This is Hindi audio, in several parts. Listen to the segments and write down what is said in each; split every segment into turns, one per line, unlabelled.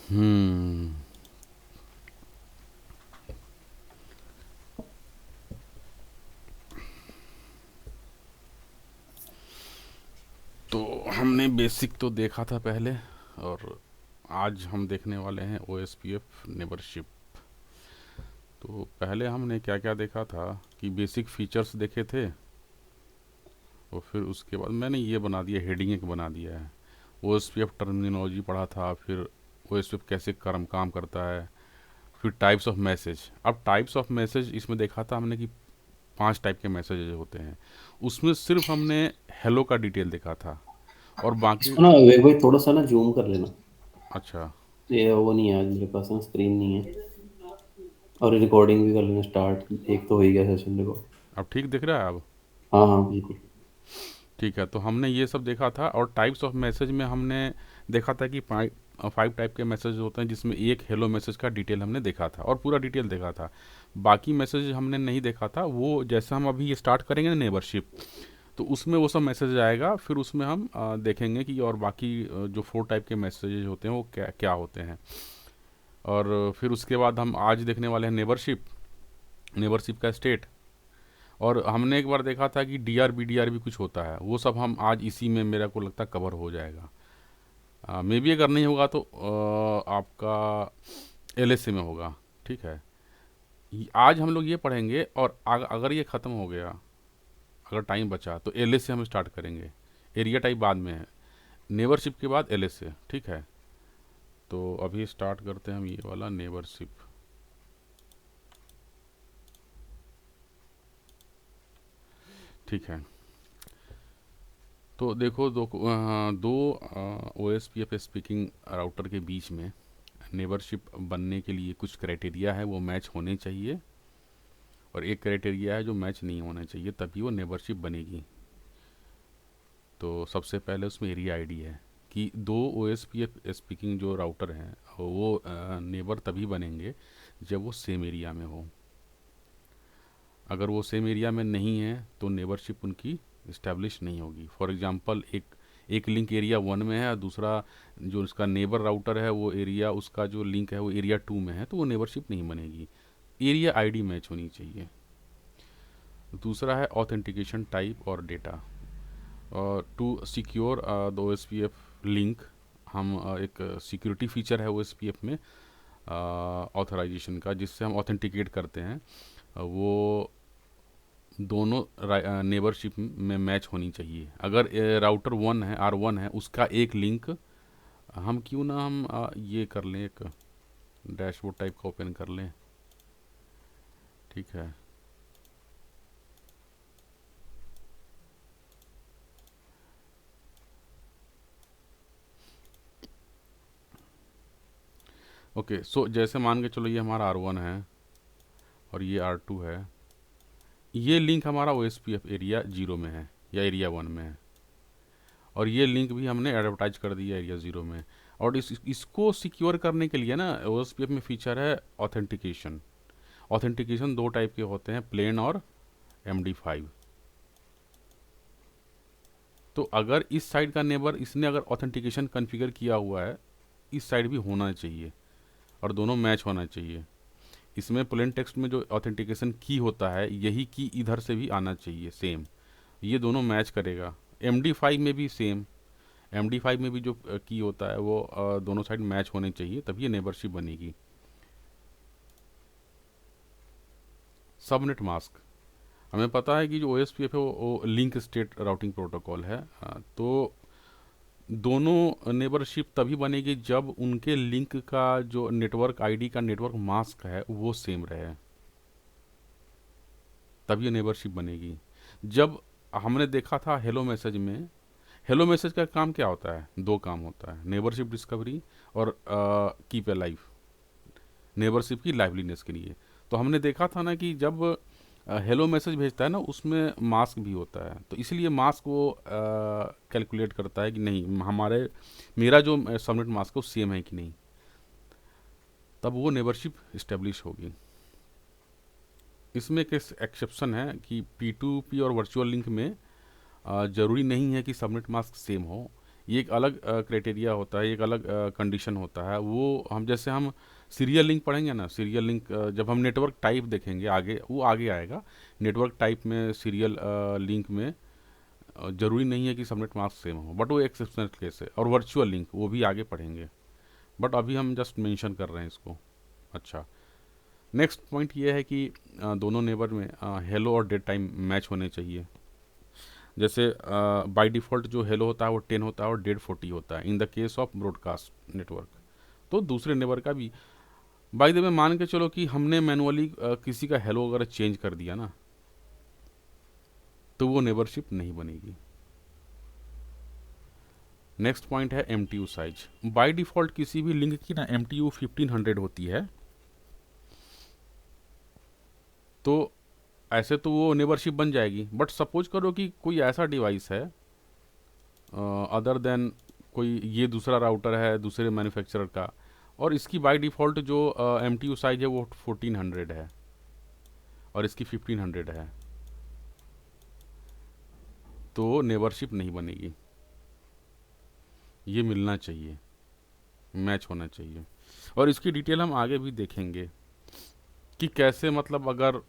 हम्म। तो हमने बेसिक तो देखा था पहले, और आज हम देखने वाले हैं O S P F neighbourship. तो पहले हमने क्या क्या देखा था कि बेसिक फीचर्स देखे थे, और फिर उसके बाद मैंने ये बना दिया, हेडिंग एक बना दिया है। O S P F terminology पढ़ा था, फिर ओ एस पी एफ कैसे काम करता है, फिर टाइप्स ऑफ मैसेज। अब टाइप्स ऑफ मैसेज इसमें देखा था हमने कि 5 टाइप के मैसेज होते हैं। उसमें सिर्फ हमने हेलो का डिटेल देखा था, और बाकी।
इसको ना विवेक भाई थोड़ा सा ना जूम कर लेना।
अच्छा।
ये वो नहीं है आज मेरे पास ना, स्क्रीन नहीं है। और रिकॉर्डिंग भी कर लेना स्टार्ट, एक तो हो ही गया सेशन देखो।
अब ठीक दिख रहा है अब?
हाँ हाँ बिल्कुल।
ठीक है, तो हमने ये सब देखा था, और टाइप्स ऑफ मैसेज में हमने देखा था कि 5 टाइप के मैसेज होते हैं, जिसमें एक हेलो मैसेज का डिटेल हमने देखा था और पूरा डिटेल देखा था। बाकी मैसेज हमने नहीं देखा था। वो जैसे हम अभी ये स्टार्ट करेंगे ना नेबरशिप, तो उसमें वो सब मैसेज आएगा, फिर उसमें हम देखेंगे कि और बाकी जो 4 टाइप के मैसेजेस होते हैं वो क्या क्या होते हैं। और फिर उसके बाद हम आज देखने वाले हैं नेबरशिप, नेबरशिप का स्टेट। और हमने एक बार देखा था कि डी आर भी कुछ होता है, वो सब हम आज इसी में मेरा को लगता है कवर हो जाएगा। मे बी अगर नहीं होगा तो आपका एल एस सी में होगा। ठीक है, आज हम लोग ये पढ़ेंगे, और अगर ये ख़त्म हो गया, अगर टाइम बचा तो एल एस से हम स्टार्ट करेंगे। एरिया टाइप बाद में है, नेबरशिप के बाद एल एस से। ठीक है, तो अभी स्टार्ट करते हैं हम ये वाला नेबरशिप। ठीक है, तो देखो दो O S P F speaking router के बीच में नेबरशिप बनने के लिए कुछ क्राइटेरिया है, वो मैच होने चाहिए। और एक क्राइटेरिया है जो मैच नहीं होना चाहिए, तभी वो नेबरशिप बनेगी। तो सबसे पहले उसमें एरिया आईडी है कि दो O S P F speaking जो राउटर हैं वो नेबर तभी बनेंगे जब वो सेम एरिया में हो। अगर वो सेम एरिया में नहीं है तो नेबरशिप उनकी इस्टेब्लिश नहीं होगी। फॉर एग्जांपल, एक एक लिंक एरिया 1 में है, और दूसरा जो उसका नेबर राउटर है वो एरिया, उसका जो लिंक है वो एरिया 2 में है, तो वो नेबरशिप नहीं बनेगी। एरिया आईडी मैच होनी चाहिए। दूसरा है ऑथेंटिकेशन टाइप और डेटा। और to secure the O S P F link, हम एक सिक्योरिटी फीचर है ओ एस पी एफ में ऑथराइजेशन का, जिससे हम ऑथेंटिकेट करते हैं। वो दोनों नेबरशिप में मैच होनी चाहिए। अगर राउटर 1 है, R1 है, उसका एक लिंक, हम क्यों ना हम ये कर लें, एक डैशबोर्ड टाइप का ओपन कर लें। ठीक है, ओके। सो जैसे मान के चलो ये हमारा R1 है और ये R2 है। ये लिंक हमारा O S P F area 0 में है या एरिया 1 में है, और ये लिंक भी हमने एडवर्टाइज कर दिया एरिया 0 में। और इसको सिक्योर करने के लिए ना ओ एस पी एफ में फीचर है ऑथेंटिकेशन। ऑथेंटिकेशन 2 टाइप के होते हैं, प्लेन और MD5। तो अगर इस साइड का नेबर इसने अगर ऑथेंटिकेशन कॉन्फ़िगर किया हुआ है, इस साइड भी होना चाहिए, और दोनों मैच होना चाहिए। इसमें प्लेन टेक्स्ट में जो ऑथेंटिकेशन की होता है, यही की इधर से भी आना चाहिए सेम। ये दोनों मैच करेगा। MD5 में भी सेम, MD5 में भी जो की होता है वो दोनों साइड मैच होने चाहिए, तभी ये नेबरशिप बनेगी। सबनेट मास्क, हमें पता है कि जो ओ एस पी एफ है वो लिंक स्टेट राउटिंग प्रोटोकॉल है। तो दोनों नेबरशिप तभी बनेगी जब उनके लिंक का जो नेटवर्क आईडी का नेटवर्क मास्क है वो सेम रहे, तभी ये नेबरशिप बनेगी। जब हमने देखा था हेलो मैसेज में, हेलो मैसेज का काम क्या होता है? 2 काम होता है, नेबरशिप डिस्कवरी और कीप ए लाइफ, नेबरशिप की लाइवलीनेस के लिए। तो हमने देखा था ना कि जब हेलो मैसेज भेजता है ना, उसमें मास्क भी होता है, तो इसलिए मास्क वो कैलकुलेट करता है कि नहीं हमारे, मेरा जो सबनेट मास्क है वो सेम है कि नहीं, तब वो नेबरशिप इस्टेब्लिश होगी। इसमें एक एक्सेप्शन है कि P2P और वर्चुअल लिंक में ज़रूरी नहीं है कि सबनेट मास्क सेम हो। ये एक अलग क्राइटेरिया होता है, एक अलग कंडीशन होता है। वो हम जैसे हम सीरियल लिंक पढ़ेंगे ना, सीरियल लिंक जब हम नेटवर्क टाइप देखेंगे आगे, वो आगे आएगा। नेटवर्क टाइप में सीरियल लिंक में ज़रूरी नहीं है कि सबनेट मास्क सेम हो, बट वो एक्सेप्शनल केस है। और वर्चुअल लिंक वो भी आगे पढ़ेंगे, बट अभी हम जस्ट मेंशन कर रहे हैं इसको। अच्छा, नेक्स्ट पॉइंट ये है कि दोनों नेबर में हेलो और डेट टाइम मैच होने चाहिए। जैसे बाय डिफ़ॉल्ट जो हेलो होता है वो 10 होता है और डेट 40 होता है in the case of broadcast network. तो दूसरे नेबर का भी बाय द वे मान के चलो कि हमने मैनुअली किसी का हेलो अगर चेंज कर दिया ना, तो वो नेबरशिप नहीं बनेगी। नेक्स्ट पॉइंट है MTU साइज। बाय डिफ़ॉल्ट किसी भी लिंक की ना MTU 1500 होती है। तो ऐसे तो वो नेबरशिप बन जाएगी, बट सपोज करो कि कोई ऐसा डिवाइस है अदर देन कोई, ये दूसरा राउटर है दूसरे मैन्युफैक्चरर का, और इसकी बाय डिफ़ॉल्ट जो MTU साइज है वो 1400 है और इसकी 1500 है, तो नेबरशिप नहीं बनेगी। ये मिलना चाहिए, मैच होना चाहिए। और इसकी डिटेल हम आगे भी देखेंगे कि कैसे, मतलब अगर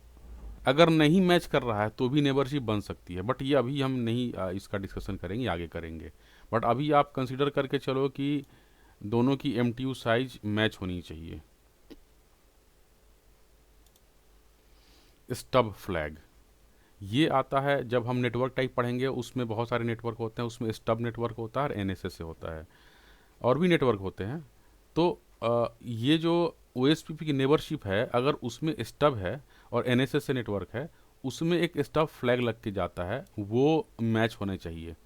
अगर नहीं मैच कर रहा है तो भी नेबरशिप बन सकती है, बट ये अभी हम नहीं इसका डिस्कशन करेंगे, आगे करेंगे। बट अभी आप कंसीडर करके चलो कि दोनों की MTU साइज मैच होनी चाहिए। स्टब फ्लैग ये आता है जब हम नेटवर्क टाइप पढ़ेंगे, उसमें बहुत सारे नेटवर्क होते हैं, उसमें स्टब नेटवर्क होता है और NSS से होता है, और भी नेटवर्क होते हैं। तो ये जो OSPF की नेबरशिप है, अगर उसमें स्टब है और NSS से नेटवर्क है, उसमें एक स्टब फ्लैग लग के जाता है, वो मैच होने चाहिए।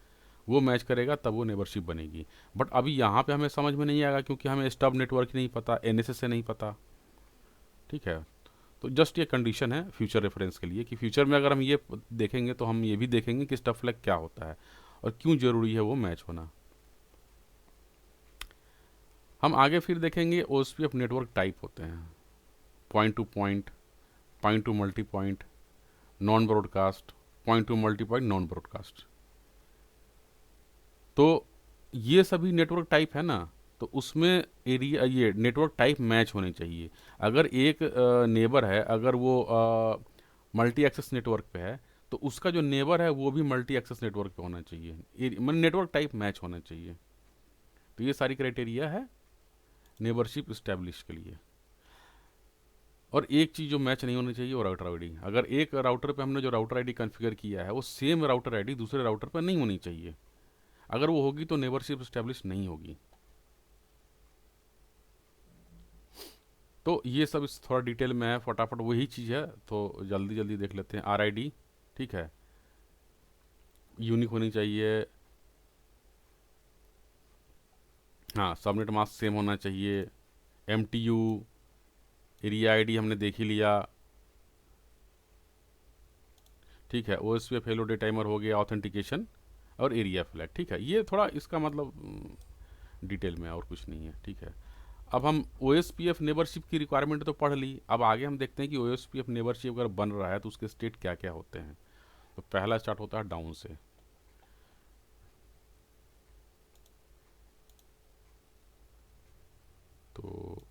वो मैच करेगा तब वो नेबरशिप बनेगी। बट अभी यहाँ पे हमें समझ में नहीं आएगा क्योंकि हमें स्टब नेटवर्क नहीं पता, NSS से नहीं पता। ठीक है, तो जस्ट ये कंडीशन है फ्यूचर रेफरेंस के लिए कि फ्यूचर में अगर हम ये देखेंगे तो हम ये भी देखेंगे कि स्टब फ्लैग क्या होता है और क्यों ज़रूरी है वो मैच होना। हम आगे फिर देखेंगे OSPF नेटवर्क टाइप होते हैं, point two point, point two multi point, non broadcast, point two multi point, non broadcast. तो ये सभी नेटवर्क टाइप है ना, तो उसमें एरिया, ये नेटवर्क टाइप मैच होने चाहिए। अगर एक नेबर है, अगर वो मल्टी एक्सेस नेटवर्क पे है, तो उसका जो नेबर है वो भी मल्टी एक्सेस नेटवर्क पे होना चाहिए, मतलब नेटवर्क टाइप मैच होना चाहिए। तो ये सारी क्राइटेरिया है नेबरशिप इस्टेब्लिश के लिए। और एक चीज़ जो मैच नहीं होनी चाहिए वो राउटर आईडी। अगर एक राउटर पे हमने जो राउटर आईडी कॉन्फ़िगर किया है वो सेम राउटर आईडी दूसरे राउटर पर नहीं होनी चाहिए। अगर वो होगी तो नेबरशिप इस्टेब्लिश नहीं होगी। तो ये सब इस थोड़ा डिटेल में है, फटाफट वही चीज़ है, तो जल्दी जल्दी देख लेते हैं। RID ठीक है, यूनिक होनी चाहिए। हाँ, सबनेट मास्क सेम होना चाहिए। MTU, एरिया ID हमने देख ही लिया। ठीक है, OSPF हेलो डे टाइमर हो गया, ऑथेंटिकेशन और एरिया फ्लैग। ठीक है, ये थोड़ा इसका मतलब डिटेल में, और कुछ नहीं है। ठीक है, अब हम OSPF नेबरशिप की रिक्वायरमेंट तो पढ़ ली, अब आगे हम देखते हैं कि OSPF नेबरशिप अगर बन रहा है तो उसके स्टेट क्या क्या होते हैं। तो पहला स्टार्ट होता है डाउन से। तो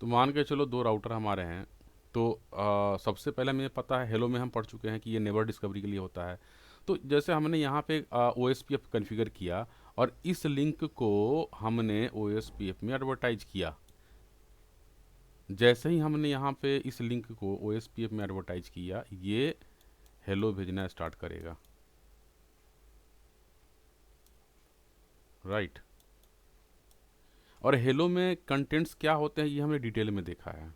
मान के चलो दो राउटर हमारे हैं, तो सबसे पहले हमें पता है, हेलो में हम पढ़ चुके हैं कि ये नेबर डिस्कवरी के लिए होता है। तो जैसे हमने यहाँ पे OSPF कॉन्फ़िगर किया और इस लिंक को हमने OSPF में एडवर्टाइज किया। जैसे ही हमने यहाँ पे इस लिंक को OSPF में एडवर्टाइज किया, ये हेलो भेजना स्टार्ट करेगा, राइट। और हेलो में कंटेंट्स क्या होते हैं ये हमने डिटेल में देखा है,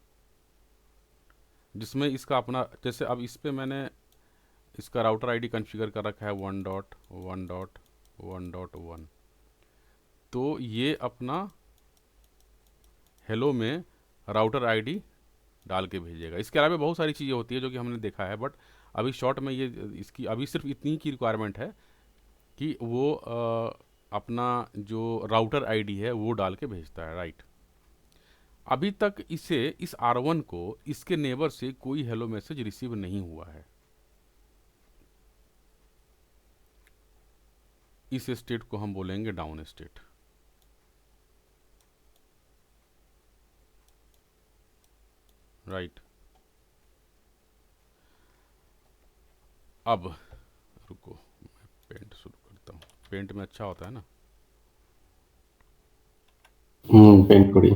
जिसमें इसका अपना, जैसे अब इस पे मैंने इसका राउटर आईडी कॉन्फ़िगर कर रखा है 1.1.1.1। तो ये अपना हेलो में राउटर आईडी डाल के भेजेगा। इसके अलावा बहुत सारी चीज़ें होती है जो कि हमने देखा है, बट अभी शॉर्ट में ये इसकी अभी सिर्फ इतनी की रिक्वायरमेंट है कि वो अपना जो राउटर आईडी है वो डाल के भेजता है, राइट। अभी तक इसे, इस R1 को इसके नेबर से कोई हेलो मैसेज रिसीव नहीं हुआ है। इस स्टेट को हम बोलेंगे डाउन स्टेट। राइट। अब रुको, मैं पेंट शुरू करता हूँ। पेंट में अच्छा होता है ना।
पेंट थोड़ी।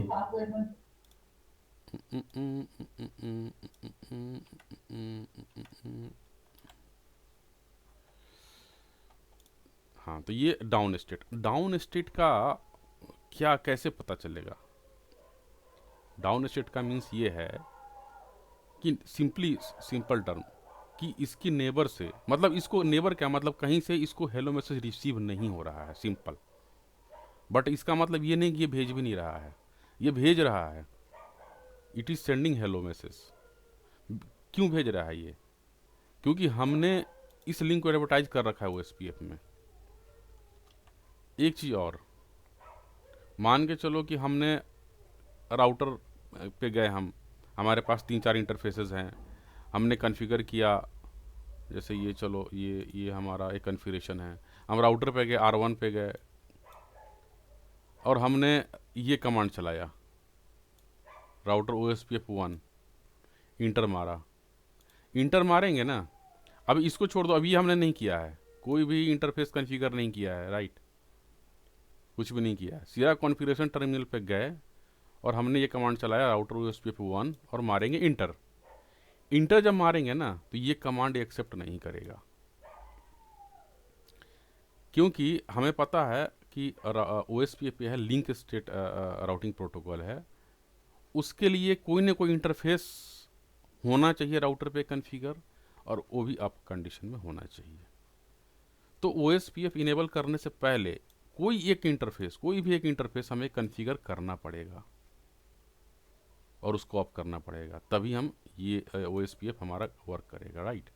हाँ, तो ये डाउन स्टेट। डाउन स्टेट का क्या, कैसे पता चलेगा? डाउन स्टेट का मीन्स ये है कि सिंपल टर्म कि इसकी नेबर से, मतलब इसको नेबर क्या मतलब, कहीं से इसको हेलो मैसेज रिसीव नहीं हो रहा है, सिंपल। बट इसका मतलब ये नहीं कि ये भेज भी नहीं रहा है, ये भेज रहा है। It is sending hello message. क्यों भेज रहा है ये? क्योंकि हमने इस लिंक को एडवर्टाइज कर रखा है OSPF में। एक चीज़ और, मान के चलो कि हमने राउटर पे गए, हमारे पास 3-4 इंटरफेसेस हैं, हमने कॉन्फ़िगर किया। जैसे ये, चलो ये हमारा एक कॉन्फ़िगरेशन है। हम राउटर पे गए, R1 पे गए, और हमने ये कमांड चलाया, राउटर OSPF 1 इंटर मारा। इंटर मारेंगे ना, अब इसको छोड़ दो, अभी हमने नहीं किया है, कोई भी इंटरफेस कॉन्फ़िगर नहीं किया है, राइट, कुछ भी नहीं किया है। सीधा कॉन्फ़िगरेशन टर्मिनल पे गए और हमने ये कमांड चलाया, राउटर OSPF 1, और मारेंगे इंटर। इंटर जब मारेंगे ना, तो ये कमांड एक्सेप्ट नहीं करेगा, क्योंकि हमें पता है कि OSPF है लिंक स्टेट राउटिंग प्रोटोकॉल है, उसके लिए कोई ना कोई इंटरफेस होना चाहिए राउटर पे कॉन्फ़िगर, और वो भी अप कंडीशन में होना चाहिए। तो OSPF इनेबल करने से पहले कोई भी एक इंटरफेस हमें कॉन्फ़िगर करना पड़ेगा और उसको अप करना पड़ेगा, तभी हम ये OSPF हमारा वर्क करेगा, राइट।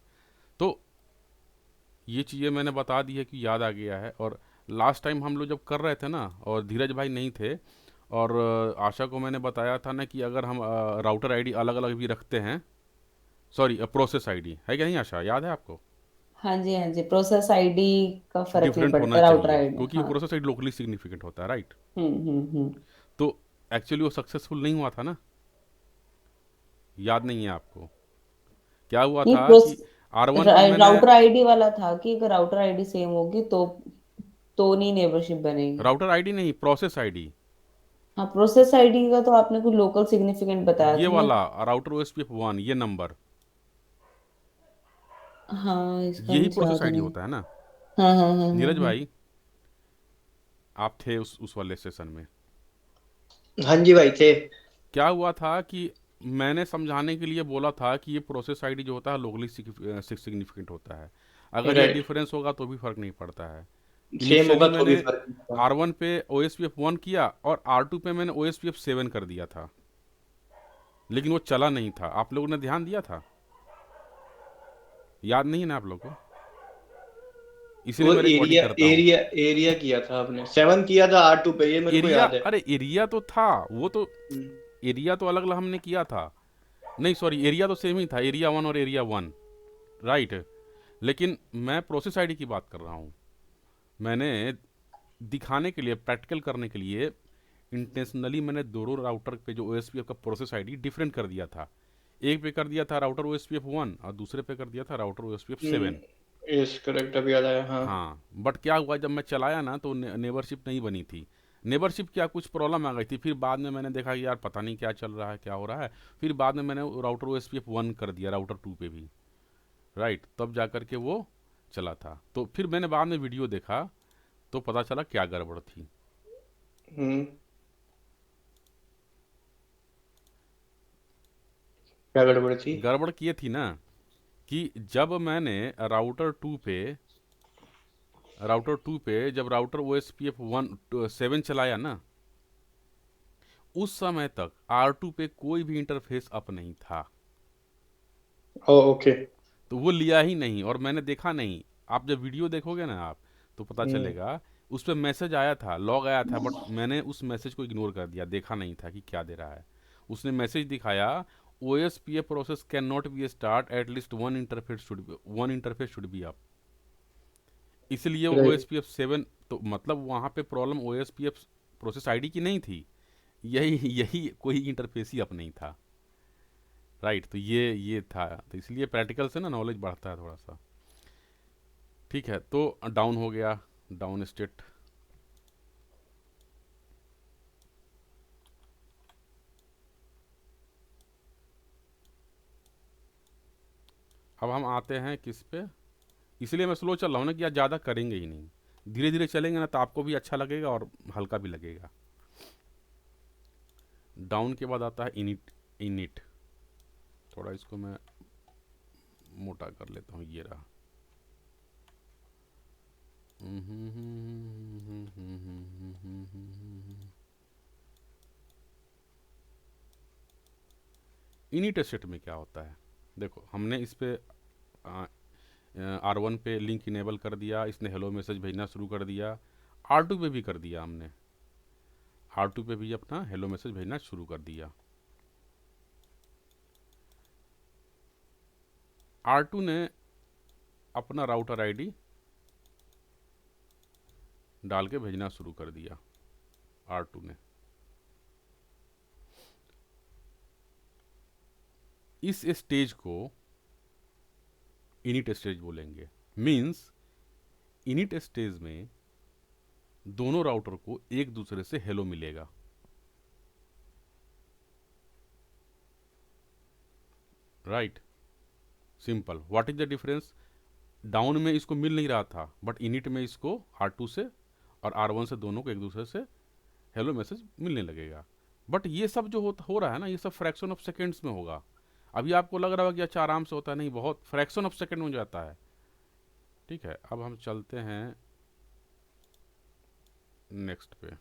तो ये चीज़ें मैंने बता दी है कि याद आ गया है। और लास्ट टाइम हम लोग जब कर रहे थे ना, और धीरज भाई नहीं थे, और आशा को मैंने बताया था ना कि अगर हम राउटर आईडी अलग अलग भी रखते हैं, सॉरी प्रोसेस आईडी है क्या, नहीं आशा, याद है आपको?
हाँ जी, हाँ जी, प्रोसेस आईडी का फर्क नहीं
डिफरेंट होना
पड़ता राउटर
चाहिए,
आईडी।
क्योंकि
हाँ।
प्रोसेस आईडी लोकली सिग्निफिकेंट होता है, राइट।
हम्म।
तो एक्चुअली वो सक्सेसफुल नहीं हुआ था ना, याद नहीं है आपको? क्या हुआ
नहीं,
था कि R1 पे मैंने,
राउटर आईडी वाला था कि अगर राउटर आईडी सेम होगी तो नहीं नेबरशिप बनेगी।
राउटर आईडी नहीं, प्रोसेस आईडी,
हाँ, प्रोसेस आईडी का तो आपने कुछ लोकल सिग्निफिकेंट बताया
ये
था ना।
वाला राउटर OSPF 1, ये नंबर,
हाँ, इसका
यही
मुझे
प्रोसेस
याद
आईडी
नहीं।
होता है ना।
हाँ हाँ हाँ हाँ
नीरज
हाँ।
भाई, आप थे उस वाले सेशन में।
हाँ जी भाई थे।
क्या हुआ था कि मैंने समझाने के लिए बोला था कि ये प्रोसेस आईडी जो होता है लोकली सिग्निफिकेंट होता है, अगर ये
राइट।
डिफरेंस होगा तो भी फर्क नहीं पड़ता है।
सेम होगा
इनिशियली
तो भी
मैंने
फर्क नहीं पड़ता।
R1 पे OSPF 1 किया, और R2 पे मैंने OSPF 7 कर दिया था, लेकिन वो चला नहीं था। आप लोगों ने ध्यान दिया था? याद नहीं है ना आप लोग को? इसीलिए
वो
मैं रिकॉर्डिंग
एरिया
करता हूँ।
एरिया एरिया किया था आपने, 7 किया था R2 पे, ये मेरे को
एरिया,
याद है।
अरे एरिया तो था, वो तो
हम्म,
एरिया तो अलग अलग हमने किया था। नहीं सॉरी, एरिया तो सेम ही था, एरिया 1 और एरिया 1, राइट। लेकिन मैं प्रोसेस आईडी की बात कर रहा हूँ। मैंने दिखाने के लिए, प्रैक्टिकल करने के लिए, इंटेंशनली मैंने दोनों राउटर पे जो OSPF का प्रोसेस आईडी डिफरेंट कर दिया था। एक पे कर दिया था राउटर OSPF 1, और दूसरे पे कर दिया था राउटर OSPF 7।
यस करेक्ट, अभी याद आया, हाँ।
हाँ, बट क्या हुआ, जब मैं चलाया ना तो नेबरशिप नहीं बनी थी। नेबरशिप क्या, कुछ प्रॉब्लम आ गई थी। फिर बाद में मैंने देखा कि यार पता नहीं क्या चल रहा है, क्या हो रहा है। फिर बाद में मैंने राउटर OSPF 1 कर दिया, राउटर 2 पे भी, राइट, तब जा कर के वो चला था। तो फिर मैंने बाद में वीडियो देखा तो पता चला क्या गड़बड़ थी।
हम्म। क्या गड़बड़ थी?
गड़बड़ किए थी ना कि जब मैंने राउटर टू पे जब राउटर OSPF 7 चलाया ना, उस समय तक R2 पे कोई भी इंटरफेस अप नहीं था।
ओ ओके।
तो वो लिया ही नहीं, और मैंने देखा नहीं। आप जब वीडियो देखोगे ना आप, तो पता
हम्म।
चलेगा उस पर मैसेज आया था, लॉग आया था, बट मैंने उस मैसेज को इग्नोर कर दिया, देखा नहीं था कि क्या दे रहा है। उसने मैसेज दिखाया, OSPF process can not be start, at least one interface should be up. इसलिए वो O
right
S P F 7, तो मतलब वहाँ पे problem O S P F process ID की नहीं थी, यही यही कोई इंटरफेस ही अप नहीं था। राइट, तो ये था, तो इसलिए प्रैक्टिकल से ना नॉलेज बढ़ता है थोड़ा सा। ठीक है, तो डाउन हो गया, डाउन स्टेट। अब हम आते हैं किस पे, इसलिए मैं स्लो चल रहा हूँ ना कि आज ज़्यादा करेंगे ही नहीं, धीरे धीरे चलेंगे ना तो आपको भी अच्छा लगेगा और हल्का भी लगेगा। डाउन के बाद आता है इनिट। इनिट थोड़ा इसको मैं मोटा कर लेता हूँ, ये रहा। इनिट स्टेट में क्या होता है, देखो हमने इस पे R1 पे लिंक इनेबल कर दिया, इसने हेलो मैसेज भेजना शुरू कर दिया। R2 पे भी कर दिया हमने, R2 पे भी अपना हेलो मैसेज भेजना शुरू कर दिया। R2 ने अपना राउटर आईडी डाल के भेजना शुरू कर दिया, R2 ने। इस स्टेज को इनिट स्टेज बोलेंगे। मीन्स इनिट स्टेज में दोनों राउटर को एक दूसरे से हेलो मिलेगा। Right, simple. What is the difference, down में इसको मिल नहीं रहा था, बट इनिट में इसको R2 से और R1 से दोनों को एक दूसरे से हेलो मैसेज मिलने लगेगा। बट ये सब जो हो रहा है ना, ये सब फ्रैक्शन ऑफ सेकेंड्स में होगा। अभी आपको लग रहा होगा कि अच्छा आराम से होता है, नहीं, बहुत फ्रैक्शन ऑफ सेकेंड में जाता है। ठीक है, अब हम चलते हैं नेक्स्ट पे।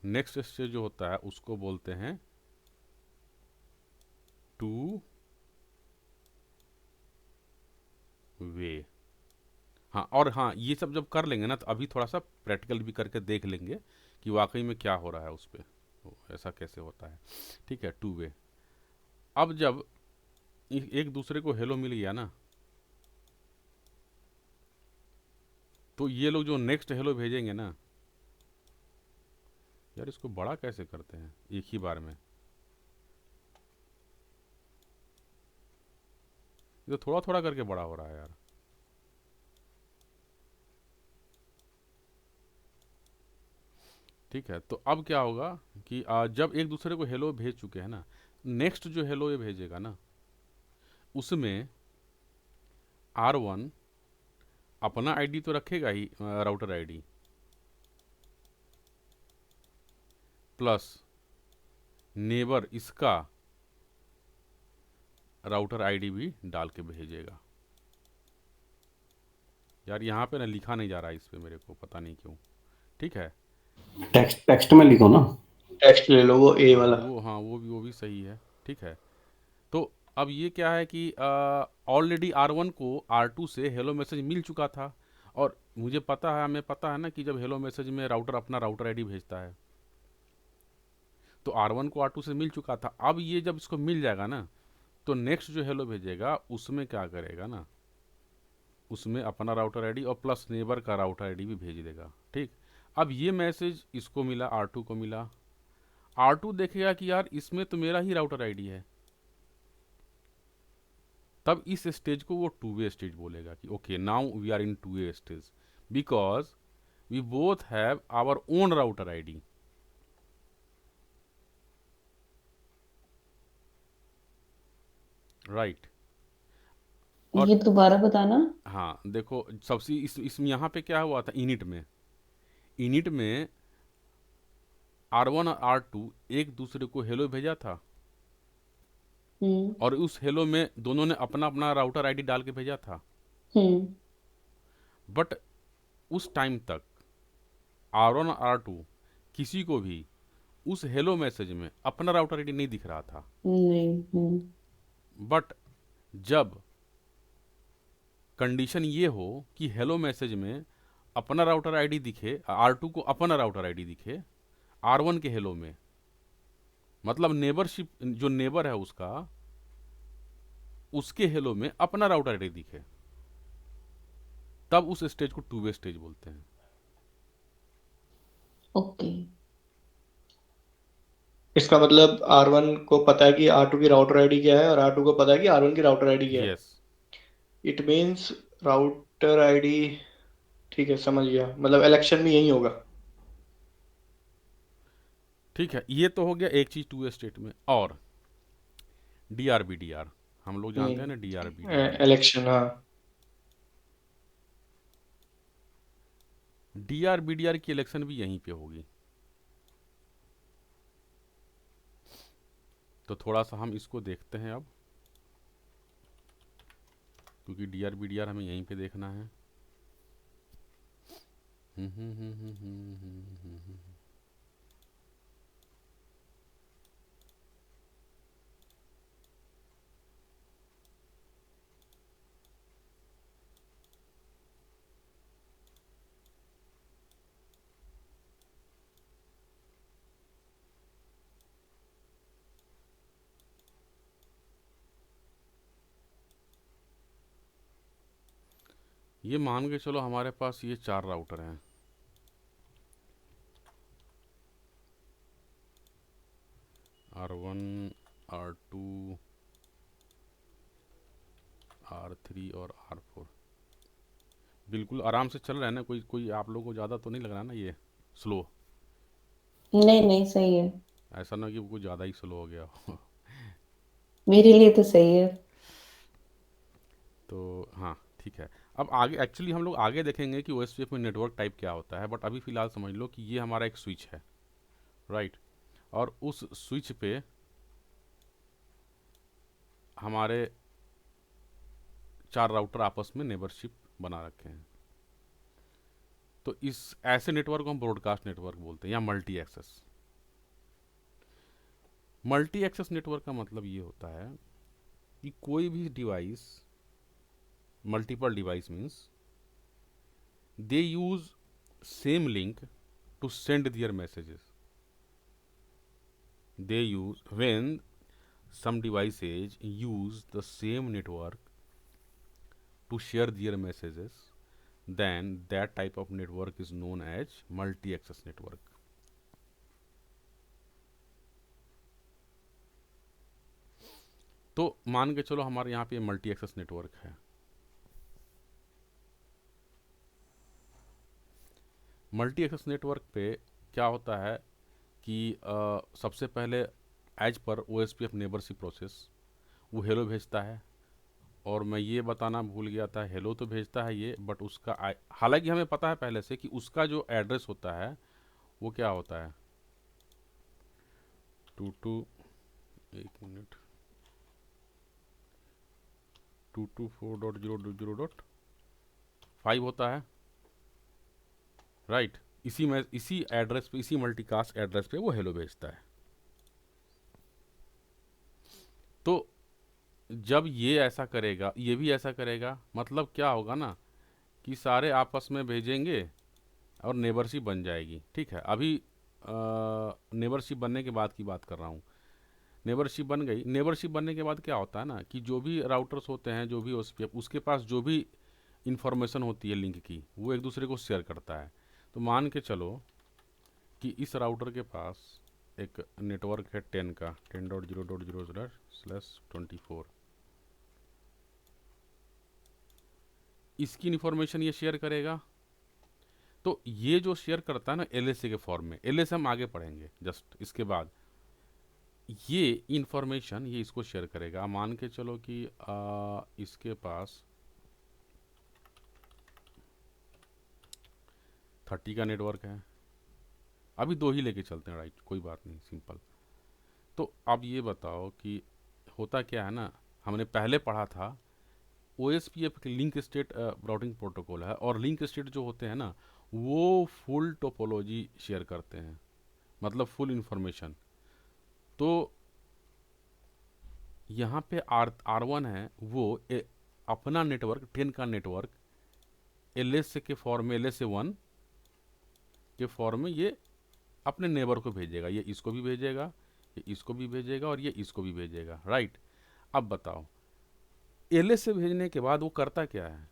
नेक्स्ट स्टेज जो होता है उसको बोलते हैं टू वे। हाँ, और हाँ, ये सब जब कर लेंगे ना तो अभी थोड़ा सा प्रैक्टिकल भी करके देख लेंगे कि वाकई में क्या हो रहा है उस पर, तो ऐसा कैसे होता है। ठीक है, टू वे। अब जब एक दूसरे को हेलो मिल गया ना, तो ये लोग जो नेक्स्ट हेलो भेजेंगे ना, यार इसको बड़ा कैसे करते हैं एक ही बार में, ये तो थोड़ा थोड़ा करके बड़ा हो रहा है यार। ठीक है, तो अब क्या होगा कि जब एक दूसरे को हेलो भेज चुके हैं ना, नेक्स्ट जो हेलो ये भेजेगा ना, उसमें R1 अपना आईडी तो रखेगा ही, राउटर आईडी, प्लस नेबर इसका राउटर आईडी भी डाल के भेजेगा। यार यहाँ पे ना लिखा नहीं जा रहा है इस पे, मेरे को पता नहीं क्यों। ठीक है,
टेक्स्ट में लिखो ना।
टेक्स्ट ले लो, वो ए वाला।
वो हाँ, वो भी सही है। ठीक है, तो अब ये क्या है कि ऑलरेडी R1 को R2 से हेलो मैसेज मिल चुका था, और मुझे पता है, हमें पता है ना कि जब हेलो मैसेज में राउटर अपना राउटर आईडी भेजता है, तो R1 को R2 से मिल चुका था। अब ये जब इसको मिल जाएगा ना, तो नेक्स्ट जो हेलो भेजेगा उसमें क्या करेगा ना, उसमें अपना राउटर आईडी और प्लस नेबर का राउटर आईडी भी भेज देगा। ठीक, अब ये मैसेज इसको मिला, R2 को मिला, R2 देखेगा कि यार इसमें तो मेरा ही राउटर आईडी है, तब इस स्टेज को वो टू वे स्टेज बोलेगा कि okay now we are in two way stage because we both have our own router ID. Right, और
ये दोबारा बताना।
हाँ देखो, सबसे इसमें यहाँ पे क्या हुआ था, इनिट में R1 और R2 एक दूसरे को हेलो भेजा था,
हम्म
और उस हेलो में दोनों ने अपना अपना राउटर आईडी डाल के भेजा था।
हम्म
बट उस टाइम तक R1 और R2 किसी को भी उस हेलो मैसेज में अपना राउटर आईडी नहीं दिख रहा था।
नहीं
बट जब कंडीशन ये हो कि हेलो मैसेज में अपना राउटर आईडी दिखे, R2 को अपना राउटर आईडी दिखे, R1 के हेलो में, मतलब नेबरशिप जो नेबर है उसका, उसके हेलो में अपना राउटर आईडी दिखे, तब उस स्टेज को टू वे स्टेज बोलते हैं।
ओके।
इसका मतलब R1 को पता है कि R2 की राउटर आईडी क्या है और R2 को पता है कि R1 की राउटर आईडी क्या है।
Yes.
It means router ID, ठीक है समझ गया, मतलब इलेक्शन में यही होगा।
ठीक है, ये तो हो गया एक चीज टू वे स्टेट में। और DRBDR, हम लोग जानते हैं ना DRBDR।
इलेक्शन, हाँ।
DRBDR की इलेक्शन भी यहीं पे होगी। तो थोड़ा सा हम इसको देखते हैं अब, क्योंकि DRBDR हमें यहीं पे देखना है। हम्म, हम्म, हम्म, हम्म, हम्म, हम्म, हम्म, हम्म। ये मान के चलो हमारे पास ये 4 राउटर हैं। R1, R2, R3 और R4 बिल्कुल आराम से चल रहा है ना? कोई कोई आप लोगों को ज़्यादा तो नहीं लग रहा ना ये स्लो?
नहीं नहीं, सही है।
ऐसा ना कि वो कुछ ज़्यादा ही स्लो हो गया हो।
मेरे लिए तो सही है।
तो हाँ ठीक है। अब आगे एक्चुअली हम लोग आगे देखेंगे कि OSPF में नेटवर्क टाइप क्या होता है, बट अभी फ़िलहाल समझ लो कि ये हमारा एक स्विच है, राइट? और उस स्विच पे हमारे 4 राउटर आपस में नेबरशिप बना रखे हैं। तो इस ऐसे नेटवर्क को हम ब्रॉडकास्ट नेटवर्क बोलते हैं, या multi access. Multi access network का मतलब ये होता है कि कोई भी device, multiple device means they use same link to send their messages. They use, when some devices use the same network to share their messages, then that type of network is known as multi-access network. तो मान के चलो हमारे यहाँ पे मल्टी एक्सेस नेटवर्क है। मल्टी एक्सेस नेटवर्क पे क्या होता है कि सबसे पहले एज पर OSPF नेबरशिप प्रोसेस वो हेलो भेजता है। और मैं ये बताना भूल गया था, हेलो तो भेजता है ये, बट उसका हालांकि हमें पता है पहले से कि उसका जो एड्रेस होता है वो क्या होता है, 224.0.0.5 होता है, राइट? इसी में इसी एड्रेस पे, इसी मल्टीकास्ट एड्रेस पे वो हेलो भेजता है। तो जब ये ऐसा करेगा, ये भी ऐसा करेगा, मतलब क्या होगा ना कि सारे आपस में भेजेंगे और नेबरशिप बन जाएगी। ठीक है, अभी नेबरशिप बनने के बाद की बात कर रहा हूँ। नेबरशिप बन गई, नेबरशिप बनने के बाद क्या होता है ना कि जो भी राउटर्स होते हैं, जो भी OSPF, उसके पास जो भी इंफॉर्मेशन होती है लिंक की, वो एक दूसरे को शेयर करता है। तो मान के चलो कि इस राउटर के पास एक नेटवर्क है 10 का, 10.0.0/24, इसकी इन्फॉर्मेशन ये शेयर करेगा। तो ये जो शेयर करता है ना LSA के फॉर्म में, LSA हम आगे पढ़ेंगे जस्ट इसके बाद, ये इंफॉर्मेशन ये इसको शेयर करेगा। मान के चलो कि इसके पास 30 का नेटवर्क है, अभी 2 ही लेके चलते हैं, राइट? कोई बात नहीं, सिंपल। तो अब ये बताओ कि होता क्या है ना, हमने पहले पढ़ा था OSPF के लिंक स्टेट राउटिंग प्रोटोकॉल है, और लिंक स्टेट जो होते हैं ना वो फुल टोपोलॉजी शेयर करते हैं, मतलब फुल इंफॉर्मेशन। तो यहाँ पे R1 है, वो अपना नेटवर्क 10 का नेटवर्क LSA के फॉर्म में, LSA 1 के फॉर्म में ये अपने नेबर को भेजेगा, ये इसको भी भेजेगा, ये इसको भी भेजेगा और ये इसको भी भेजेगा, राइट। अब बताओ एलएस से भेजने के बाद वो करता क्या है,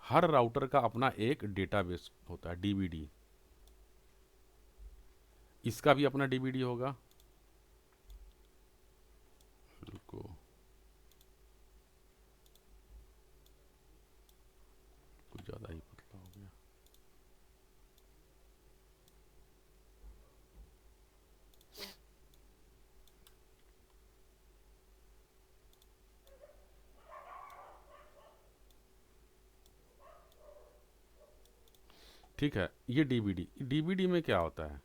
हर राउटर का अपना एक डेटाबेस होता है, डीबीडी, इसका भी अपना डीबीडी होगा। रुको, कुछ ज़्यादा ही पतला हो गया। ठीक है, ये डीबीडी, डीबीडी में क्या होता है,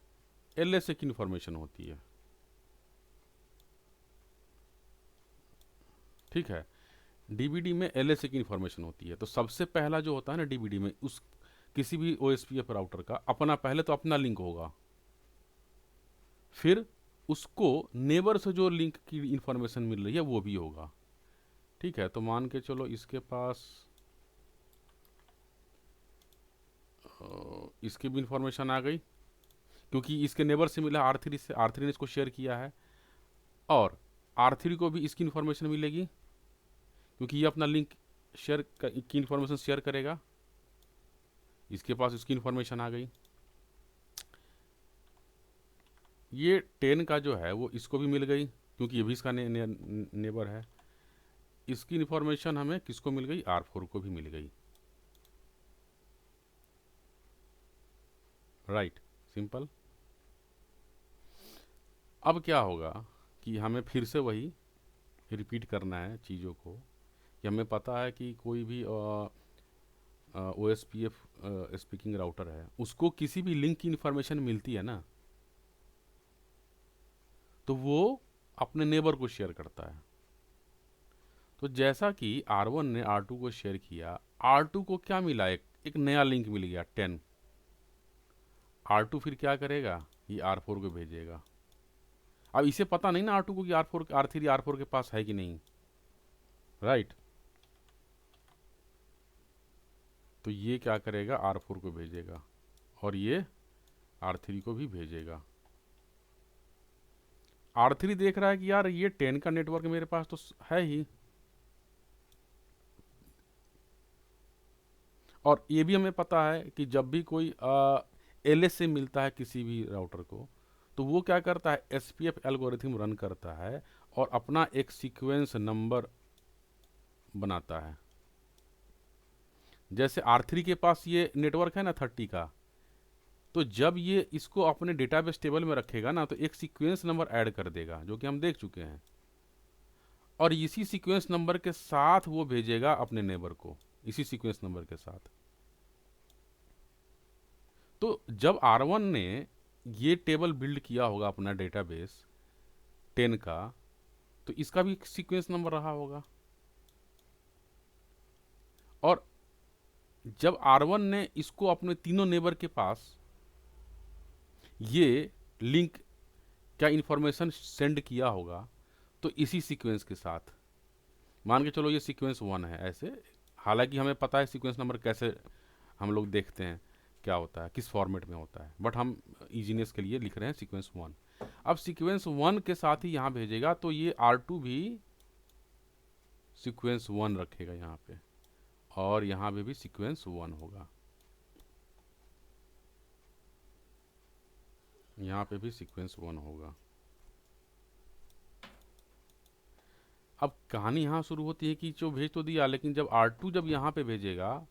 एलएसए की इन्फॉर्मेशन होती है, ठीक है। डीबीडी में एलएसए की इन्फॉर्मेशन होती है। तो सबसे पहला जो होता है ना डीबीडी में, उस किसी भी ओएसपीएफ राउटर का अपना, पहले तो अपना लिंक होगा, फिर उसको नेबर से जो लिंक की इन्फॉर्मेशन मिल रही है वो भी होगा, ठीक है। तो मान के चलो इसके पास इसकी भी इन्फॉर्मेशन आ गई, क्योंकि इसके नेबर से मिला R3 से, R3 ने इसको शेयर किया है, और R3 को भी इसकी इन्फॉर्मेशन मिलेगी क्योंकि ये अपना लिंक शेयर की इन्फॉर्मेशन शेयर करेगा, इसके पास इसकी इन्फॉर्मेशन आ गई। ये 10 का जो है वो इसको भी मिल गई क्योंकि ये भी इसका नेबर है। इसकी इन्फॉर्मेशन हमें किसको मिल गई, R4 को भी मिल गई, राइट, सिंपल। अब क्या होगा कि हमें फिर से वही रिपीट करना है चीज़ों को, कि हमें पता है कि कोई भी OSPF स्पीकिंग राउटर है, उसको किसी भी लिंक की इन्फॉर्मेशन मिलती है ना, तो वो अपने नेबर को शेयर करता है। तो जैसा कि R1 ने R2 को शेयर किया, R2 को क्या मिला, एक नया लिंक मिल गया 10। R2 फिर क्या करेगा, ये R4 को भेजेगा। अब इसे पता नहीं ना R2 को कि R3 R4 के पास है कि नहीं, राइट। तो ये क्या करेगा, R4 को भेजेगा और ये R3 को भी भेजेगा। R3 देख रहा है कि यार ये 10 का नेटवर्क मेरे पास तो है ही, और ये भी हमें पता है कि जब भी कोई एलएस से मिलता है किसी भी राउटर को, तो वो क्या करता है, एसपीएफ एल्गोरिथम रन करता है और अपना एक सीक्वेंस नंबर बनाता है। जैसे R3 के पास ये नेटवर्क है ना 30 का, तो जब ये इसको अपने डेटाबेस टेबल में रखेगा ना, तो एक सीक्वेंस नंबर ऐड कर देगा, जो कि हम देख चुके हैं, और इसी सीक्वेंस नंबर के साथ वो भेजेगा अपने नेबर को, इसी सीक्वेंस नंबर के साथ। तो जब R1 ने ये टेबल बिल्ड किया होगा अपना डेटाबेस 10 का, तो इसका भी सीक्वेंस नंबर रहा होगा, और जब R1 ने इसको अपने तीनों नेबर के पास ये लिंक क्या इन्फॉर्मेशन सेंड किया होगा, तो इसी सीक्वेंस के साथ, मान के चलो ये सीक्वेंस 1 है ऐसे, हालांकि हमें पता है सीक्वेंस नंबर कैसे हम लोग देखते हैं क्या होता है, किस फॉर्मेट में होता है, बट हम इजीनेस के लिए लिख रहे हैं सीक्वेंस 1। अब सीक्वेंस 1 के साथ ही यहाँ भेजेगा, तो ये R2 भी सीक्वेंस 1 रखेगा यहाँ पे, और यहाँ पे भी सीक्वेंस 1 होगा, यहाँ पे भी सीक्वेंस 1 होगा। अब कहानी यहाँ शुरू होती है कि जो भेज तो दिया, लेकिन जब R2 जब यहाँ पे भेजेगा,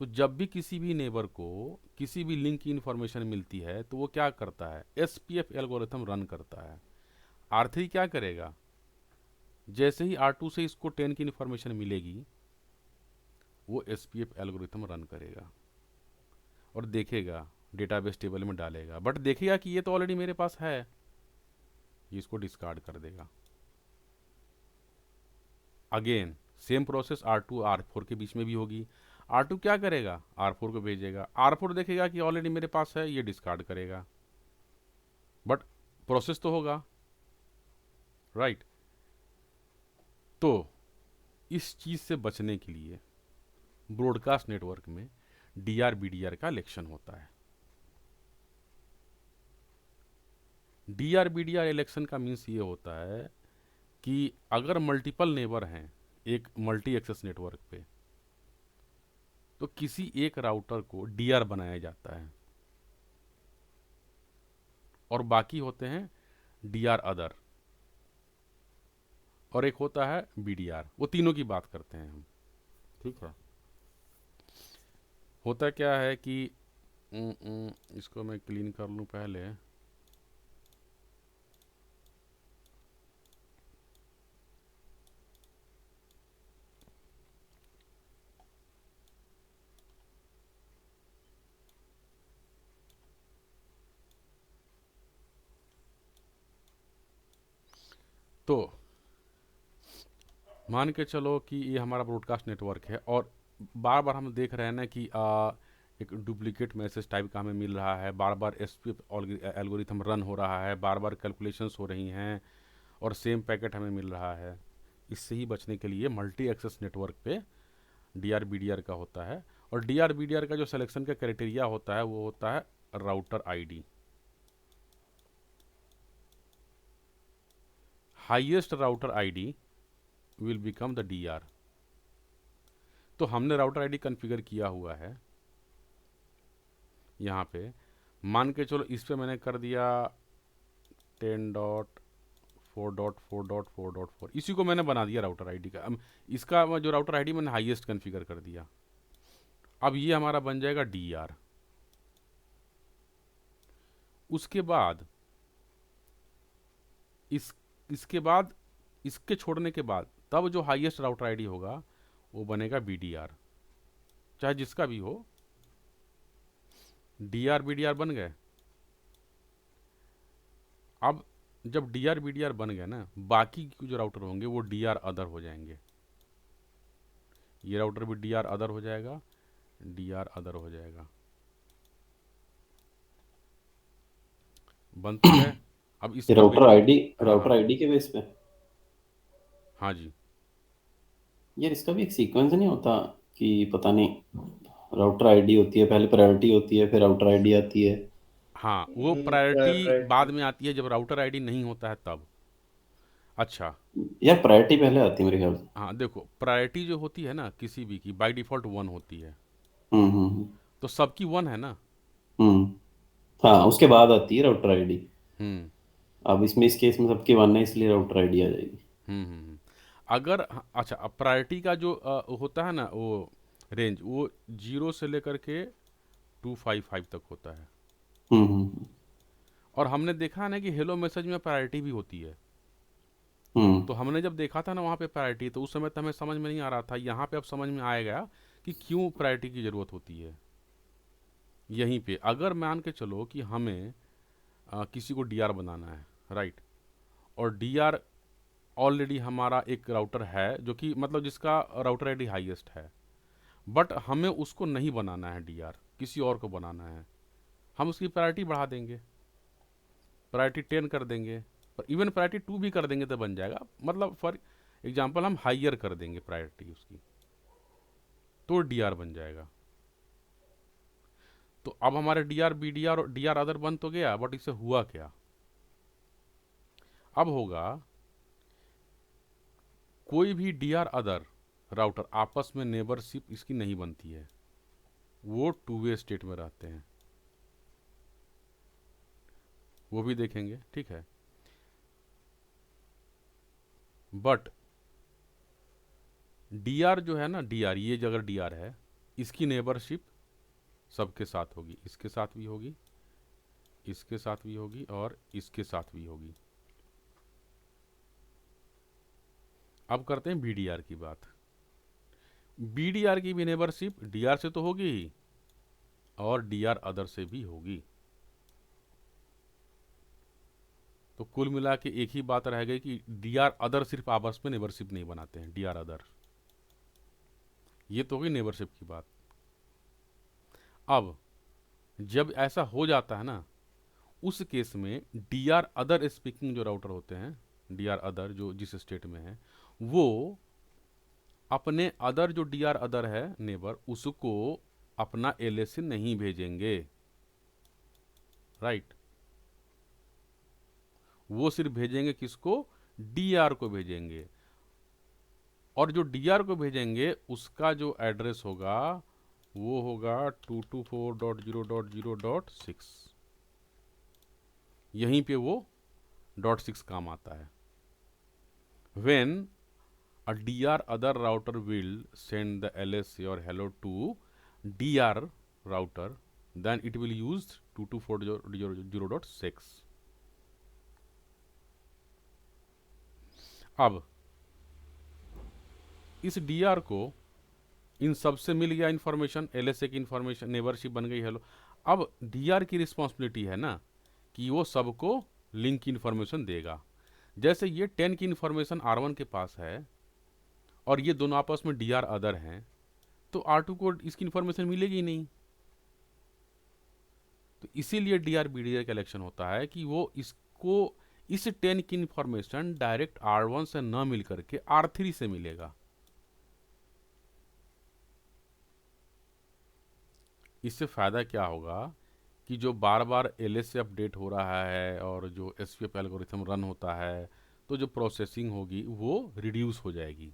तो जब भी किसी भी नेबर को किसी भी लिंक की इन्फॉर्मेशन मिलती है, तो वो क्या करता है, एसपीएफ एल्गोरिथम रन करता है। R3 क्या करेगा, जैसे ही R2 से इसको 10 की इन्फॉर्मेशन मिलेगी, वो एसपीएफ एल्गोरिथम रन करेगा और देखेगा, डेटाबेस टेबल में डालेगा, बट देखेगा कि ये तो ऑलरेडी मेरे पास है, ये इसको डिस्कार्ड कर देगा। Again same process R2 R4 के बीच में भी होगी। R2 क्या करेगा, R4 को भेजेगा, R4 देखेगा कि ऑलरेडी मेरे पास है, ये डिस्कार्ड करेगा, बट प्रोसेस तो होगा, राइट। तो इस चीज़ से बचने के लिए ब्रॉडकास्ट नेटवर्क में DR BDR का इलेक्शन होता है। DRBDR इलेक्शन का मीन्स ये होता है कि अगर मल्टीपल नेबर हैं एक मल्टी एक्सेस नेटवर्क पे, तो किसी एक राउटर को DR बनाया जाता है और बाकी होते हैं DR अदर, और एक होता है BDR। वो तीनों की बात करते हैं हम, ठीक है। होता क्या है कि इसको मैं क्लीन कर लूँ पहले। तो मान के चलो कि ये हमारा ब्रॉडकास्ट नेटवर्क है और बार बार हम देख रहे हैं ना कि एक डुप्लीकेट मैसेज टाइप का हमें मिल रहा है, बार बार SPF एल्गोरिथम रन हो रहा है, बार बार कैलकुलेशंस हो रही हैं और सेम पैकेट हमें मिल रहा है। इससे ही बचने के लिए मल्टी एक्सेस नेटवर्क पे DRBDR का होता है। और DRBDR का जो सिलेक्शन का क्राइटेरिया होता है वो होता है router ID। Highest router ID will become the DR। तो हमने राउटर ID कॉन्फ़िगर किया हुआ है यहाँ पे, मान के चलो इस पे मैंने कर दिया 10.4.4.4.4, इसी को मैंने बना दिया राउटर ID का। अब इसका जो राउटर ID मैंने हाईएस्ट कॉन्फ़िगर कर दिया। अब ये हमारा बन जाएगा DR। उसके बाद इसके बाद इसके छोड़ने के बाद तब जो हाईएस्ट राउटर ID होगा वो बनेगा BDR, चाहे जिसका भी हो। DRBDR बन गए। अब जब DRBDR बन गए ना, बाकी के जो राउटर होंगे वो DR अदर हो जाएंगे। ये राउटर भी DR अदर हो जाएगा, DR अदर हो जाएगा। बन तो गए। अब इस
ये
पे
राउटर
वैल्यू,
आईडी
हाँ
राउटर
हाँ
आईडी के बेस पे
हाँ जी,
यार इसका भी एक सीक्वेंस नहीं होता कि पता नहीं, राउटर आईडी होती है पहले, प्रायोरिटी होती है, फिर राउटर आईडी आती है।
हाँ वो प्रायोरिटी बाद
प्रायोरिटी।
में आती है जब राउटर ID नहीं होता है तब। अच्छा,
यार प्रायोरिटी पहले आती है मेरे ख्याल से।
हाँ देखो, प्रायोरिटी जो होती है ना किसी भी की बाय डिफ़ॉल्ट 1 होती है,
हम्म हम्म
तो सबकी 1 है ना।
हम्म हाँ, उसके बाद आती है राउटर आईडी।
हम्म
अब इसमें इस केस में सबकी वन है, इसलिए राउटर आईडी आ जाएगी।
अगर अच्छा, अब प्रायोरिटी का जो होता है ना वो रेंज, वो 0 से लेकर के 255 तक होता है।
हम्म।
और हमने देखा है ना कि हेलो मैसेज में प्रायोरिटी भी होती है। तो हमने जब देखा था ना वहाँ पे प्रायोरिटी, तो उस समय तो हमें समझ में नहीं आ रहा था। यहाँ पे अब समझ में आएगा कि क्यों प्रायोरिटी की ज़रूरत होती है। यहीं पे अगर मान के चलो कि हमें किसी को DR बनाना है, राइट, और DR ऑलरेडी हमारा एक राउटर है जो कि मतलब जिसका राउटर ID हाईएस्ट है, बट हमें उसको नहीं बनाना है DR, किसी और को बनाना है। हम उसकी प्रायोरिटी बढ़ा देंगे, प्रायोरिटी 10 कर देंगे, और इवन प्रायोरिटी 2 भी कर देंगे तो बन जाएगा। मतलब फॉर एग्जांपल हम हाइयर कर देंगे प्रायोरिटी उसकी, तो DR बन जाएगा। तो अब हमारे DRBDR और DR अदर बन तो गया, बट इससे हुआ क्या? अब होगा कोई भी DR अदर राउटर आपस में नेबरशिप इसकी नहीं बनती है, वो 2 वे स्टेट में रहते हैं, वो भी देखेंगे, ठीक है। बट DR जो है ना, DR ये जो अगर DR है, इसकी नेबरशिप सबके साथ होगी, इसके साथ भी होगी, इसके साथ भी होगी और इसके साथ भी होगी। अब करते हैं BDR की बात। BDR की भी नेबरशिप DR से तो होगी ही और DR अदर से भी होगी। तो कुल मिला के एक ही बात रह गई कि DR अदर सिर्फ आपस में नेबरशिप नहीं बनाते हैं, DR अदर। ये तो होगी नेबरशिप की बात। अब जब ऐसा हो जाता है ना, उस केस में DR अदर स्पीकिंग जो राउटर होते हैं, DR अदर जो जिस स्टेट में है, वो अपने अदर जो DR अदर है नेबर, उसको अपना LSC नहीं भेजेंगे, राइट। वो सिर्फ भेजेंगे किसको, डीआर को भेजेंगे, और जो डीआर को भेजेंगे उसका जो एड्रेस होगा वो होगा 224.0.0.6। यहीं पे वो .6 काम आता है। When a DR other router will send the LSA or hello to DR router, then it will use 224.0.6। अब इस DR को इन सब से मिल गया इन्फॉर्मेशन, LSA की इन्फॉर्मेशन, नेबरशिप बन गई हेलो। अब DR की रिस्पॉन्सिबिलिटी है ना कि वो सबको लिंक की इन्फॉर्मेशन देगा। जैसे ये 10 की इन्फॉर्मेशन R1 के पास है और ये दोनों आपस में DR अदर हैं, तो R2 को इसकी इन्फॉर्मेशन मिलेगी ही नहीं। तो इसीलिए DR BDR का इलेक्शन होता है कि वो इसको इस 10 की इन्फॉर्मेशन डायरेक्ट R1 से न मिल करके R3 से मिलेगा। इससे फ़ायदा क्या होगा कि जो बार बार LSA अपडेट हो रहा है और जो SVF एल्गोरिथम रन होता है, तो जो प्रोसेसिंग होगी वो रिड्यूस हो जाएगी।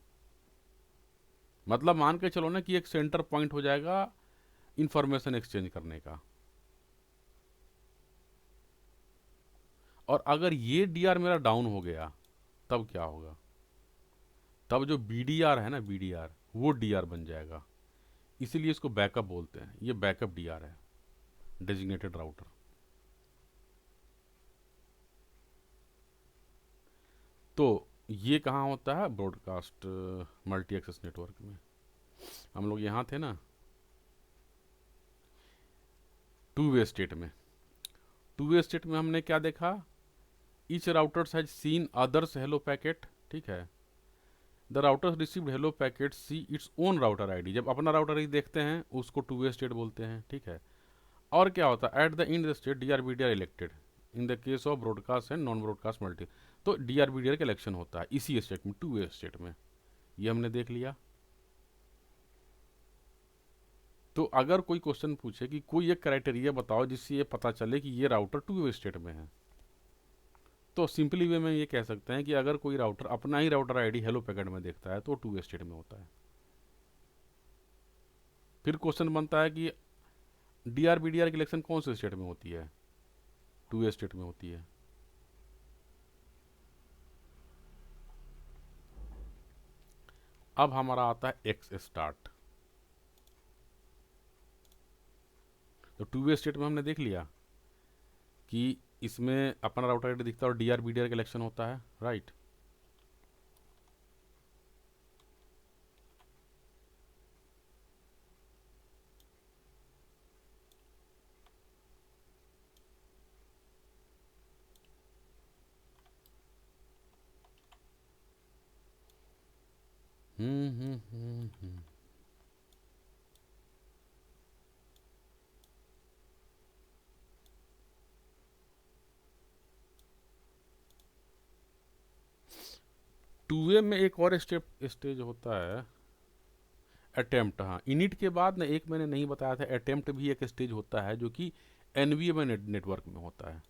मतलब मान के चलो ना कि एक सेंटर पॉइंट हो जाएगा इंफॉर्मेशन एक्सचेंज करने का। और अगर ये DR मेरा डाउन हो गया तब क्या होगा, तब जो BDR है ना, BDR वो DR बन जाएगा। इसीलिए इसको बैकअप बोलते हैं। ये बैकअप DR है, डेजिग्नेटेड राउटर। तो ये कहाँ होता है, ब्रॉडकास्ट मल्टी एक्सेस नेटवर्क में। हम लोग यहाँ थे ना, टू वे स्टेट में। टू वे स्टेट में हमने क्या देखा, each routers has seen others hello packet, ठीक है। The routers received hello packet see its own router ID. जब अपना राउटर आईडी देखते हैं उसको टू वे स्टेट बोलते हैं, ठीक है। और क्या होता है, at the end the state DR BDR elected in the case of broadcast and non broadcast multi. तो DR BDR का इलेक्शन होता है इसी स्टेट में, टू वे स्टेट में। ये हमने देख लिया। तो अगर कोई क्वेश्चन पूछे कि कोई एक क्राइटेरिया बताओ जिससे ये पता चले कि ये राउटर टू वे स्टेट में है, तो सिंपली वे में ये कह सकते हैं कि अगर कोई राउटर अपना ही राउटर आईडी हेलो पैकेट में देखता है तो टू वे स्टेट में होता है। फिर क्वेश्चन बनता है कि DR BDR की इलेक्शन कौन से स्टेट में होती है, टू वे स्टेट में होती है। अब हमारा आता है एक्स स्टार्ट। तो टू वे स्टेट में हमने देख लिया कि इसमें अपना राउटर आईडी दिखता है और DR BDR का इलेक्शन होता है, राइट। हम्म। टू वे में एक और स्टेज होता है, अटेम्प्ट। हाँ, इनिट के बाद ना एक मैंने नहीं बताया था, अटेम्प्ट भी एक स्टेज होता है जो कि NVMe नेटवर्क में होता है।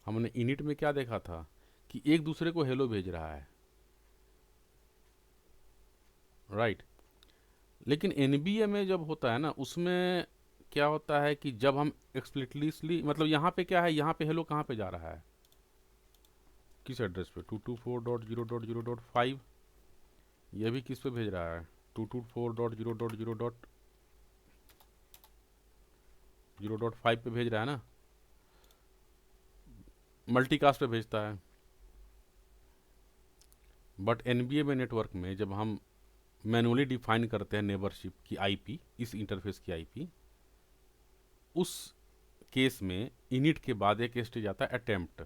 हमने इनिट में क्या देखा था कि एक दूसरे को हेलो भेज रहा है, राइट। लेकिन NVMe जब होता है ना, उसमें क्या होता है कि जब हम एक्सप्लिसिटली, मतलब यहाँ पे क्या है, यहाँ पे हेलो कहाँ पे जा रहा है, किस एड्रेस पे, 224.0.0.5। ये भी किस पे भेज रहा है, 224.0.0.0.5 पे भेज रहा है ना, मल्टीकास्ट पे भेजता है। बट NVMe नेटवर्क में जब हम मैनुअली डिफाइन करते हैं नेबरशिप की IP, इस इंटरफेस की IP, उस केस में इनिट के बाद एक स्टेज आता है अटेम्प्ट,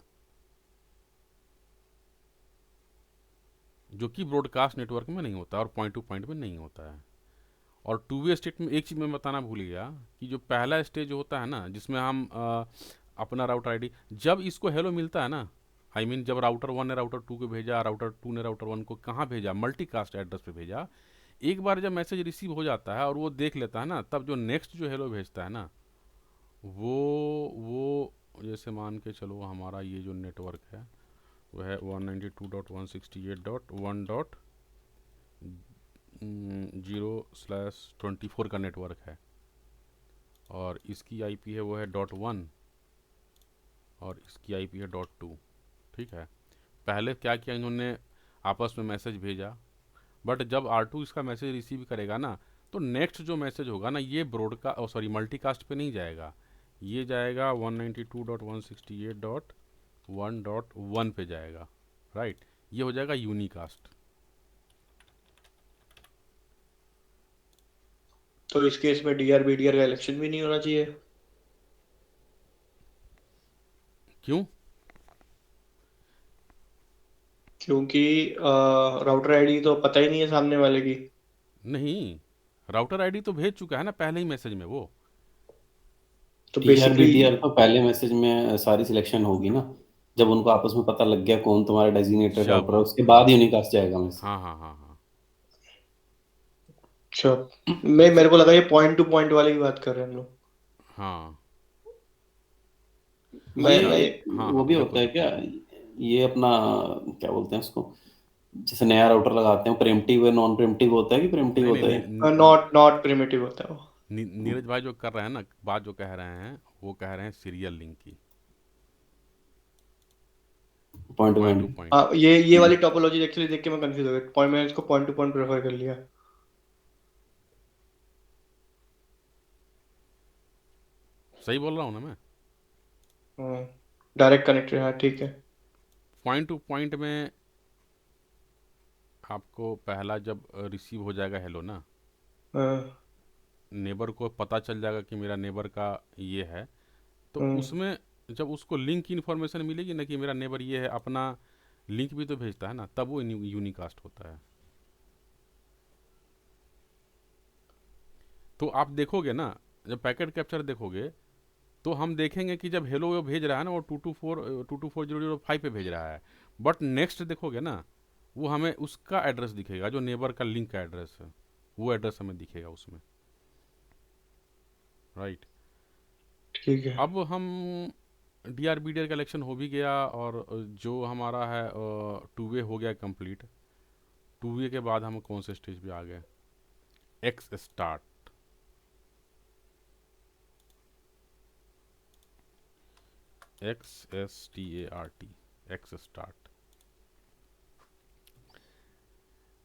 जो कि ब्रॉडकास्ट नेटवर्क में नहीं होता और पॉइंट टू पॉइंट में नहीं होता है। और टू वे स्टेट में एक चीज़ मैं बताना भूल गया कि जो पहला स्टेज होता है ना, जिसमें हम अपना राउटर आईडी, जब इसको हेलो मिलता है ना, आई मीन जब राउटर 1 ने राउटर 2 को भेजा, राउटर 2 ने राउटर 1 को कहाँ भेजा, मल्टीकास्ट एड्रेस पे भेजा, एक बार जब मैसेज रिसीव हो जाता है और वो देख लेता है ना, तब जो नेक्स्ट जो हेलो भेजता है ना, वो जैसे मान के चलो हमारा ये जो नेटवर्क है वो है 192.168.1.0/24 का नेटवर्क है, और इसकी आईपी है वो है .1 और इसकी आईपी है .2। ठीक है, पहले क्या किया इन्होंने, आपस में मैसेज भेजा, बट जब R2 इसका मैसेज रिसीव करेगा ना, तो नेक्स्ट जो मैसेज होगा ना, ये मल्टीकास्ट पे नहीं जाएगा, ये जाएगा 192.168.1.1 पे जाएगा, राइट। ये हो जाएगा यूनिकास्ट।
तो इस केस में DRBDR का इलेक्शन भी नहीं होना चाहिए,
क्यों?
क्योंकि राउटर आईडी तो पता ही नहीं है सामने वाले की।
नहीं, राउटर आईडी तो भेज चुका है ना पहले ही मैसेज में वो।
तो बेसिकली
DRBDR तो पहले मैसेज में सारी सिलेक्शन होगी ना, जब उनको आपस में पता लग गया कौन तुम्हारा डेजिग्नेटेड राउटर है,
शाबाश,
उसके बाद यूनिकास्ट जाएगा मैसेज।
हाँ हाँ हाँ हाँ,
अच्छा, मेरे को लगा ये पॉइंट टू पॉइंट वाले की बात कर रहे हैं हम लोग।
हाँ।
मैं
अच्छा,
मैं
हाँ
वो
हाँ,
भी
देखो
होता है
देखो,
क्या, ये अपना क्या बोलते हैं उसको, जैसे नया राउटर लगाते हैं, प्रेम्पटिव है नॉन प्रेम्पटिव होता है कि प्रेम्पटिव
नहीं
होता
नहीं,
है?
नॉट प्रिमिटिव होता है वो।
नीरज भाई जो कर रहे हैं ना, बात जो कह रहे हैं, वो कह रहे हैं सीरियल लिंक की,
point two
point two
point.
Point.
हाँ, ये वाली टोपोलॉजी एक्चुअली देख के मैं कंफ्यूज हो गया, पॉइंट मैंने इसको पॉइंट टू पॉइंट प्रेफर कर लिया।
सही बोल रहा हूँ ना मैं?
डायरेक्ट कनेक्टेड, हाँ ठीक है।
पॉइंट टू पॉइंट में आपको पहला जब रिसीव हो जाएगा हेलो ना,
हाँ,
नेबर को पता चल जाएगा कि मेरा नेबर का ये है, तो
हाँ,
उसमें जब उसको लिंक की इन्फॉर्मेशन मिलेगी ना कि मेरा नेबर ये है, अपना लिंक भी तो भेजता है ना, तब वो यूनिकास्ट होता है। तो आप देखोगे ना, जब पैकेट कैप्चर देखोगे, तो हम देखेंगे कि जब हेलो वो भेज रहा है ना, वो 224.0.0.5 पे भेज रहा है, बट नेक्स्ट देखोगे ना, वो हमें उसका एड्रेस दिखेगा जो नेबर का लिंक का एड्रेस है, वो एड्रेस हमें दिखेगा उसमें, राइट।
ठीक है।
अब हम DRBDR का इलेक्शन हो भी गया, और जो हमारा है 2 वे हो गया कंप्लीट। 2 वे के बाद हम कौन से स्टेज पे आ गए? X start. XSTART, x start.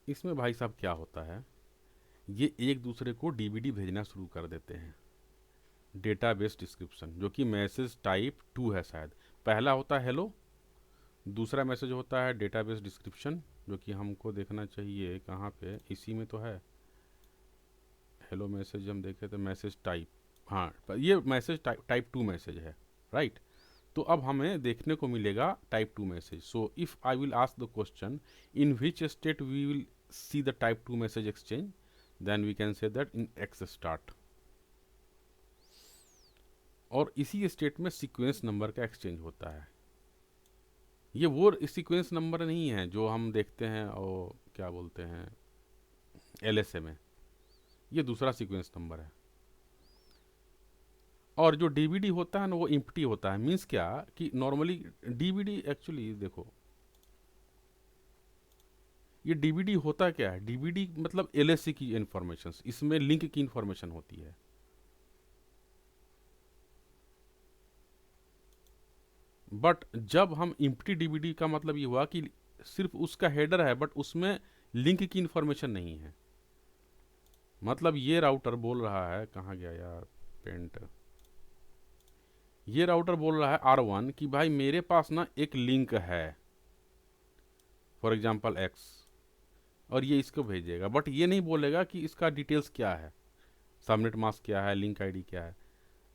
इसमें भाई साहब क्या होता है, ये एक दूसरे को DVD भेजना शुरू कर देते हैं। डेटाबेस डिस्क्रिप्शन, जो कि मैसेज टाइप 2 है शायद। पहला होता है हेलो, दूसरा मैसेज होता है डेटाबेस डिस्क्रिप्शन, जो कि हमको देखना चाहिए कहाँ पे, इसी में तो है। हेलो मैसेज हम देखे तो मैसेज टाइप, हाँ ये मैसेज टाइप 2 मैसेज है, राइट। तो अब हमें देखने को मिलेगा type 2 message. So if I will ask the question in which state we will see the type 2 message exchange, then we can say that in exstart. और इसी स्टेट में सीक्वेंस नंबर का एक्सचेंज होता है। ये वो सीक्वेंस नंबर नहीं है जो हम देखते हैं और क्या बोलते हैं LSA में, ये दूसरा सीक्वेंस नंबर है। और जो DVD होता है ना, वो इम्प्टी होता है। मीन्स क्या कि नॉर्मली DVD एक्चुअली देखो, ये DVD होता क्या है, DVD मतलब LSA की इंफॉर्मेशन, इसमें लिंक की इंफॉर्मेशन होती है। बट जब हम इम्प्टी DVD का मतलब ये हुआ कि सिर्फ उसका हेडर है, बट उसमें लिंक की इंफॉर्मेशन नहीं है। मतलब ये राउटर बोल रहा है, कहाँ गया यार पेंट, ये राउटर बोल रहा है R1 कि भाई मेरे पास ना एक लिंक है, फॉर एग्जांपल X, और ये इसको भेजेगा, बट ये नहीं बोलेगा कि इसका डिटेल्स क्या है, सबनेट मास्क क्या है, लिंक आईडी क्या है।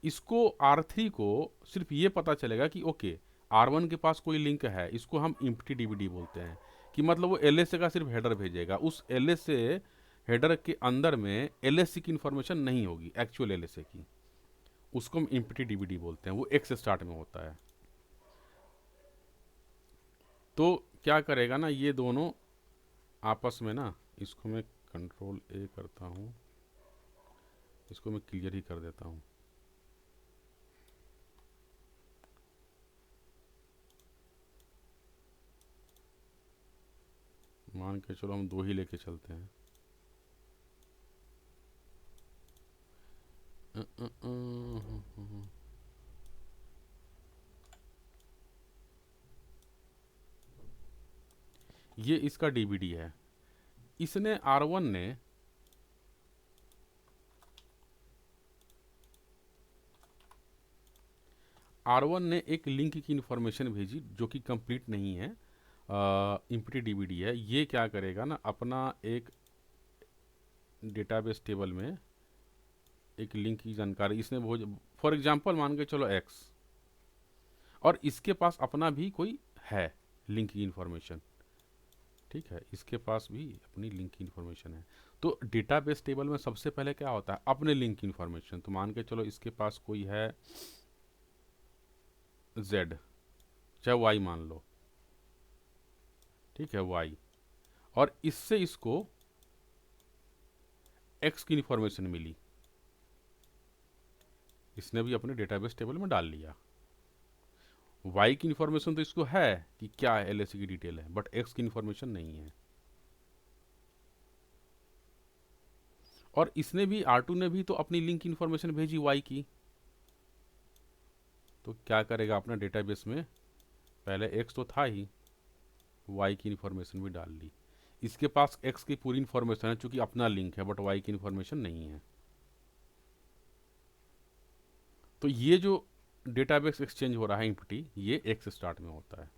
इसको R3 को सिर्फ ये पता चलेगा कि ओके R1 के पास कोई लिंक है, इसको हम इम्प्टी DVD बोलते हैं, कि मतलब वो LSA का सिर्फ हेडर भेजेगा। उस LSA हेडर के अंदर में LSA की इंफॉर्मेशन नहीं होगी, एक्चुअल LSA की, उसको हम इम्प्टी DVD बोलते हैं। वो एक्स स्टार्ट में होता है। तो क्या करेगा ना, ये दोनों आपस में ना, इसको मैं कंट्रोल ए करता हूँ, इसको मैं क्लियर ही कर देता हूँ। मान के चलो हम 2 ही लेके चलते हैं। ये इसका डीवीडी है। इसने R1 ने एक लिंक की इन्फॉर्मेशन भेजी जो कि कंप्लीट नहीं है, इम्प्टी डीवीडी है। ये क्या करेगा ना, अपना एक डेटाबेस टेबल में एक लिंक की जानकारी इसने फॉर एग्जांपल मान के चलो X, और इसके पास अपना भी कोई है लिंक की इन्फॉर्मेशन, ठीक है, इसके पास भी अपनी लिंक की इन्फॉर्मेशन है। तो डेटाबेस टेबल में सबसे पहले क्या होता है, अपने लिंक की इन्फॉर्मेशन। तो मान के चलो इसके पास कोई है Z, चाहे Y मान लो, ठीक है, Y, और इससे इसको X की इन्फॉर्मेशन मिली, इसने भी अपने डेटाबेस टेबल में डाल लिया। Y की इन्फॉर्मेशन तो इसको है कि क्या है, LAC की डिटेल है, बट X की इन्फॉर्मेशन नहीं है। और इसने भी, R2 ने भी तो अपनी लिंक की इन्फॉर्मेशन भेजी Y की। तो क्या करेगा, अपना डेटाबेस में पहले X तो था ही, Y की इन्फॉर्मेशन भी डाल ली। इसके पास X की पूरी इन्फॉर्मेशन है चूंकि अपना लिंक है, बट Y की इन्फॉर्मेशन नहीं है। तो ये जो डेटाबेस एक्सचेंज हो रहा है इम्प्टी, ये X स्टार्ट में होता है,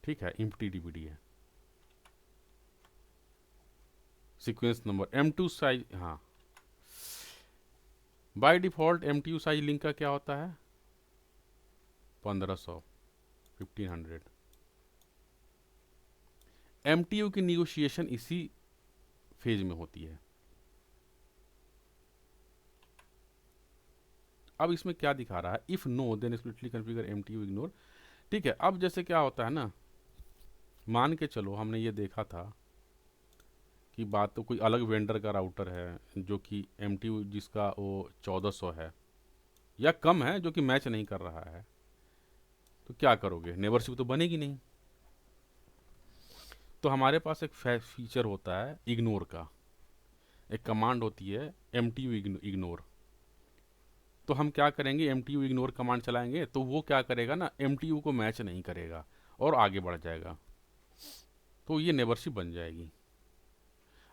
ठीक है, इम्प्टी डीवीडी है। सीक्वेंस नंबर M2 साइज, हाँ, by default MTU size link का क्या होता है, 1500, 1500। MTU की निगोशिएशन इसी फेज में होती है। अब इसमें क्या दिखा रहा है, if no then explicitly configure MTU ignore, ठीक है। अब जैसे क्या होता है ना, मान के चलो हमने ये देखा था कि बात तो कोई अलग वेंडर का राउटर है जो कि MTU जिसका वो 1400 है या कम है, जो कि मैच नहीं कर रहा है, तो क्या करोगे, नेबरशिप तो बनेगी नहीं। तो हमारे पास एक फीचर होता है इग्नोर का, एक कमांड होती है MTU इग्नोर। तो हम क्या करेंगे, MTU इग्नोर कमांड चलाएंगे, तो वो क्या करेगा ना, MTU को मैच नहीं करेगा और आगे बढ़ जाएगा, तो ये नेबरशिप बन जाएगी।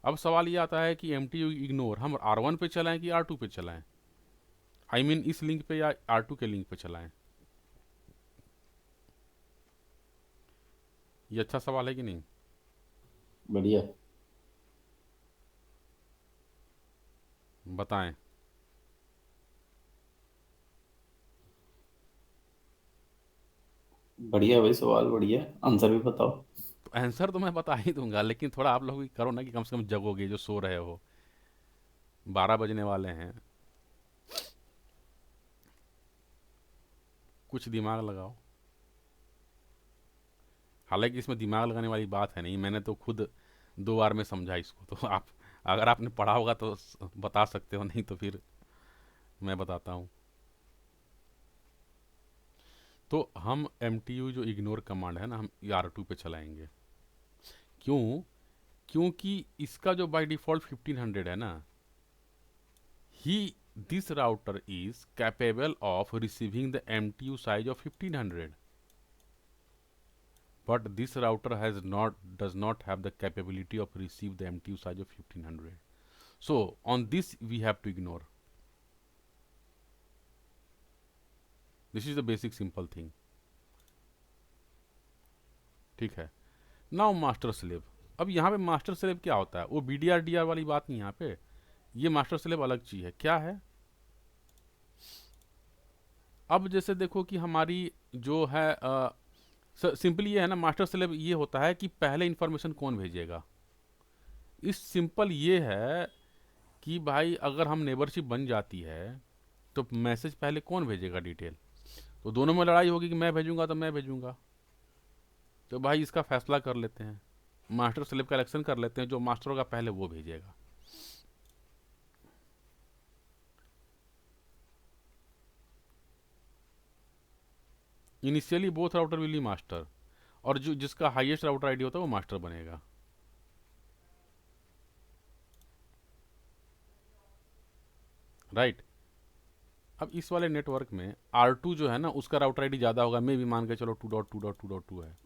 अब सवाल ये आता है कि MTU इग्नोर हम R1 पे चलाएं कि R2 पे चलाएं, आई मीन इस लिंक पे या R2 के लिंक पे चलाएं। ये अच्छा सवाल है कि नहीं?
बढ़िया।
बताएं।
बढ़िया भाई, सवाल बढ़िया, आंसर भी बताओ।
तो आंसर तो मैं बता ही दूंगा, लेकिन थोड़ा आप लोग भी करो ना कि कम से कम जगोगे, जो सो रहे हो, 12 बजने वाले हैं, कुछ दिमाग लगाओ। हालांकि इसमें दिमाग लगाने वाली बात है नहीं, मैंने तो खुद 2 बार में समझा इसको। तो आप, अगर आपने पढ़ा होगा तो बता सकते हो, नहीं तो फिर मैं बताता हूँ। तो हम MTU जो इग्नोर कमांड है ना, हम R2 पे चलाएंगे। क्यों? क्योंकि इसका जो बाय डिफॉल्ट 1500 है ना, he this router is capable of receiving the MTU size of 1500, but this router does not have the capability of receive the MTU size of 1500. So on this we have to ignore. This is the basic simple thing. ठीक है। Now master slave. अब यहाँ पे मास्टर स्लेव क्या होता है, वो BDR वाली बात नहीं, यहाँ पे ये मास्टर स्लेव अलग चीज है। क्या है, अब जैसे देखो कि हमारी जो है सिंपली ये है ना, मास्टर स्लेव ये होता है कि पहले इंफॉर्मेशन कौन भेजेगा। इस सिंपल ये है कि भाई अगर हम नेबरशिप बन जाती है तो मैसेज पहले कौन भेजेगा डिटेल, तो दोनों में लड़ाई होगी कि मैं भेजूंगा तो मैं भेजूंगा, तो भाई इसका फैसला कर लेते हैं। मास्टर स्लेव का इलेक्शन कर लेते हैं, जो मास्टर होगा पहले वो भेजेगा। Initially both router will be master, और जो जिसका हाईएस्ट राउटर आईडी होता है वो मास्टर बनेगा। राइट। अब इस वाले नेटवर्क में R2 जो है ना उसका राउटर आईडी ज़्यादा होगा, मैं भी मान के चलो 2.2.2.2 है।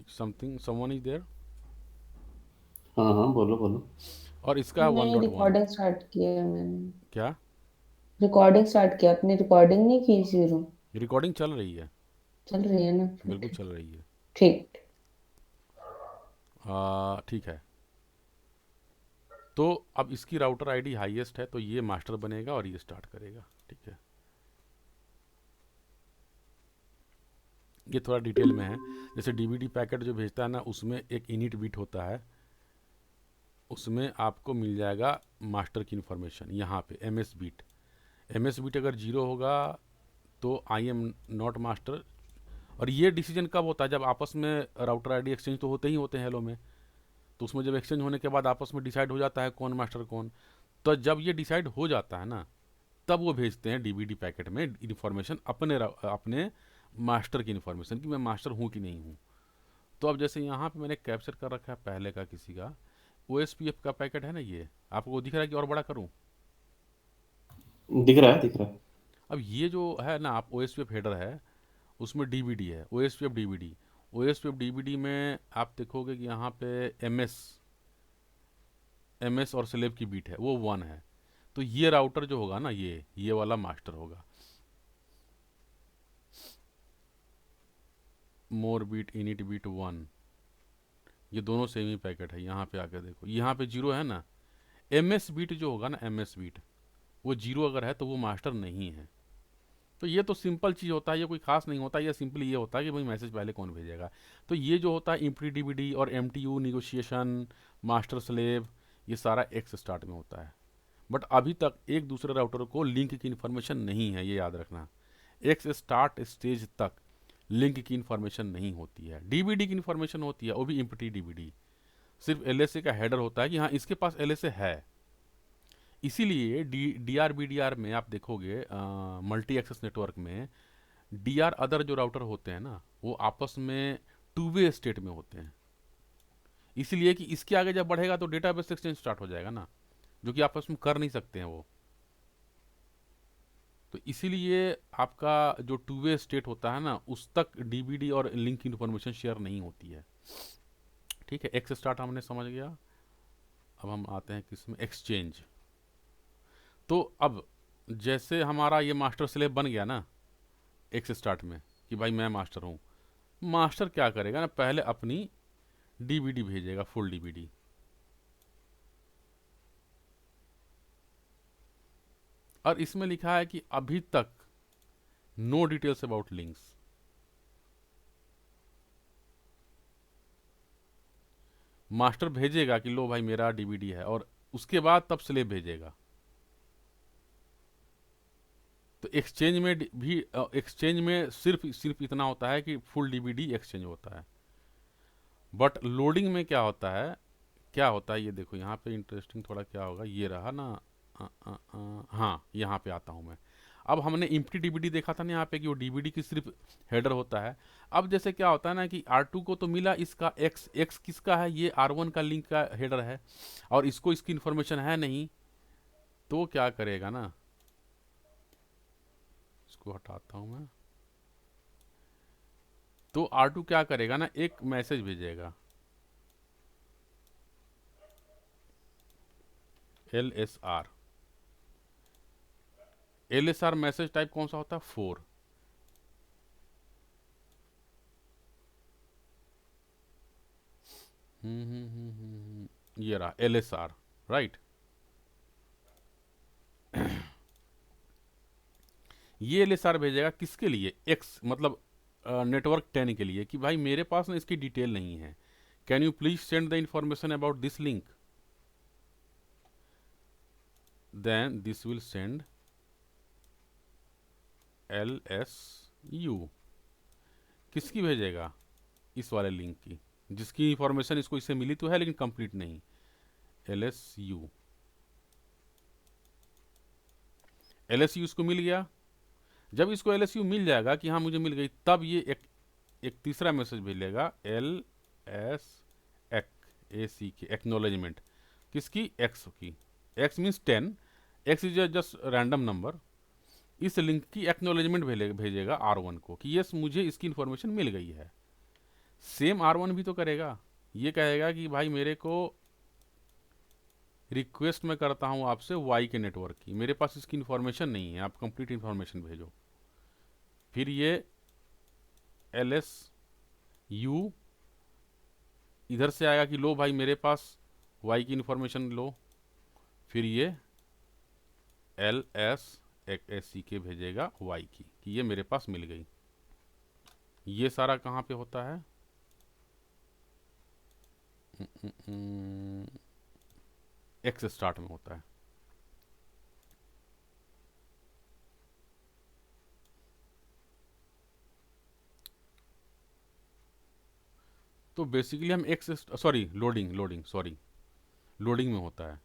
Something someone is there.
हाँ हाँ, बोलो बोलो।
और इसका है
नहीं,
1.1।
रिकॉर्डिंग स्टार्ट किया है मैंने।
क्या?
रिकॉर्डिंग स्टार्ट किया, अपनी रिकॉर्डिंग नहीं की जीरो।
रिकॉर्डिंग चल रही है,
चल रही है ना, फिर
बिल्कुल
ठीक।
चल रही है।
ठीक।
ठीक है। तो अब इसकी राउटर आईडी हाईएस्ट है, तो ये मास्टर बनेगा और ये स्टार्ट करेगा। ठीक है, ये थोड़ा डिटेल में है। जैसे डीवीडी पैकेट जो भेजता है ना, उसमें एक इनिट बिट होता है, उसमें आपको मिल जाएगा मास्टर की इन्फॉर्मेशन। यहाँ पे एमएस बिट अगर 0 होगा तो आई एम नॉट मास्टर। और ये डिसीजन कब होता है? जब आपस में राउटर आईडी एक्सचेंज तो होते ही होते हैं हेलो में, तो उसमें जब एक्सचेंज होने के बाद आपस में डिसाइड हो जाता है कौन मास्टर कौन। तो जब ये डिसाइड हो जाता है ना, तब वो भेजते हैं डीवीडी पैकेट में इन्फॉर्मेशन, अपने मास्टर की इन्फॉर्मेशन कि मैं मास्टर हूँ कि नहीं हूँ। तो अब जैसे यहाँ पे मैंने कैप्चर कर रखा है पहले का किसी का OSPF का पैकेट है ना, ये आपको दिख रहा है कि और बड़ा करूँ?
दिख रहा है, दिख रहा है।
अब ये जो है ना, आप OSPF हेडर है, उसमें DVD है, OSPF DVD में आप देखोगे कि यहाँ पे MS और स्लेव की बीट है वो 1 है। तो ये राउटर जो होगा ना, ये वाला मास्टर होगा। मोर बीट इनिट बीट 1, ये दोनों सेम ही पैकेट है। यहाँ पे आकर देखो, यहाँ पे 0 है ना। MS बीट जो होगा ना, MS बीट वो 0 अगर है तो वो मास्टर नहीं है। तो ये तो सिंपल चीज़ होता है, ये कोई खास नहीं होता। ये सिंपली ये होता है कि भाई मैसेज पहले कौन भेजेगा। तो ये जो होता है इम्प्टी डीवीडी और MTU निगोशिएशन, मास्टर स्लेव, ये सारा एक्स स्टार्ट में होता है। बट अभी तक एक दूसरे राउटर को लिंक की इन्फॉर्मेशन नहीं है, ये याद रखना। एक्स स्टार्ट स्टेज तक लिंक की इन्फॉर्मेशन नहीं होती है, डीवीडी की इन्फॉर्मेशन होती है, वो भी इम्प्टी डीवीडी। सिर्फ LSA का हेडर होता है कि हाँ इसके पास LSA है। इसीलिए DRBDR में आप देखोगे, मल्टी एक्सेस नेटवर्क में DR अदर जो राउटर होते हैं ना, वो आपस में 2 वे स्टेट में होते हैं। इसलिए कि इसके आगे जब बढ़ेगा तो डेटाबेस एक्सचेंज स्टार्ट हो जाएगा ना, जो कि आपस में कर नहीं सकते हैं वो। तो इसीलिए आपका जो 2 वे स्टेट होता है ना, उस तक डीवीडी और लिंक इन्फॉर्मेशन शेयर नहीं होती है। ठीक है, एक्स स्टार्ट हमने समझ गया। अब हम आते हैं किस में, एक्सचेंज। तो अब जैसे हमारा ये मास्टर स्लेव बन गया ना एक्स स्टार्ट में कि भाई मैं मास्टर हूँ, मास्टर क्या करेगा ना, पहले अपनी डीवीडी भेजेगा, फुल डीवीडी। और इसमें लिखा है कि अभी तक no details about links. Master भेजेगा कि लो भाई मेरा डीवीडी है, और उसके बाद तब स्लेव भेजेगा। तो एक्सचेंज में भी एक्सचेंज में सिर्फ इतना होता है कि फुल डीवीडी एक्सचेंज होता है। बट लोडिंग में क्या होता है ये देखो यहाँ पे इंटरेस्टिंग थोड़ा क्या होगा, ये रहा ना। हाँ, यहाँ पे आता हूँ मैं। अब हमने इम्प्टी डीवीडी देखा था ना यहाँ पे कि वो डीवीडी की सिर्फ हेडर होता है। अब जैसे क्या होता है ना कि R2 को तो मिला इसका एक्स किसका है, ये R1 का लिंक का हेडर है, और इसको इसकी इन्फॉर्मेशन है नहीं। तो क्या करेगा ना, इसको हटाता हूँ मैं। तो R2 क्या करेगा ना, एक मैसेज भेजेगा LSR। LSR मैसेज टाइप कौन सा होता है, 4। ये रहा LSR, राइट। ये LSR भेजेगा किसके लिए, एक्स मतलब नेटवर्क 10 के लिए, कि भाई मेरे पास ना इसकी डिटेल नहीं है, can you please send the information about this link. Then this will send LSU। किसकी भेजेगा, इस वाले लिंक की, जिसकी इंफॉर्मेशन इसको इससे मिली तो है लेकिन कंप्लीट नहीं। LSU इसको मिल गया। जब इसको LSU मिल जाएगा कि हाँ मुझे मिल गई, तब ये एक तीसरा मैसेज भेजेगा, LSAC एक्नॉलेजमेंट। किसकी? X की। X means 10, X is just random number. इस लिंक की एक्नॉलेजमेंट भेजेगा R1 को कि यस मुझे इसकी इन्फॉर्मेशन मिल गई है। सेम R1 भी तो करेगा, ये कहेगा कि भाई मेरे को रिक्वेस्ट मैं करता हूँ आपसे Y के नेटवर्क की, मेरे पास इसकी इन्फॉर्मेशन नहीं है, आप कंप्लीट इन्फॉर्मेशन भेजो। फिर ये LSU इधर से आएगा कि लो भाई मेरे पास Y की इन्फॉर्मेशन लो। फिर ये LSAC भेजेगा Y की कि ये मेरे पास मिल गई। ये सारा कहाँ पे होता है? X स्टार्ट में होता है। तो बेसिकली हम लोडिंग में होता है।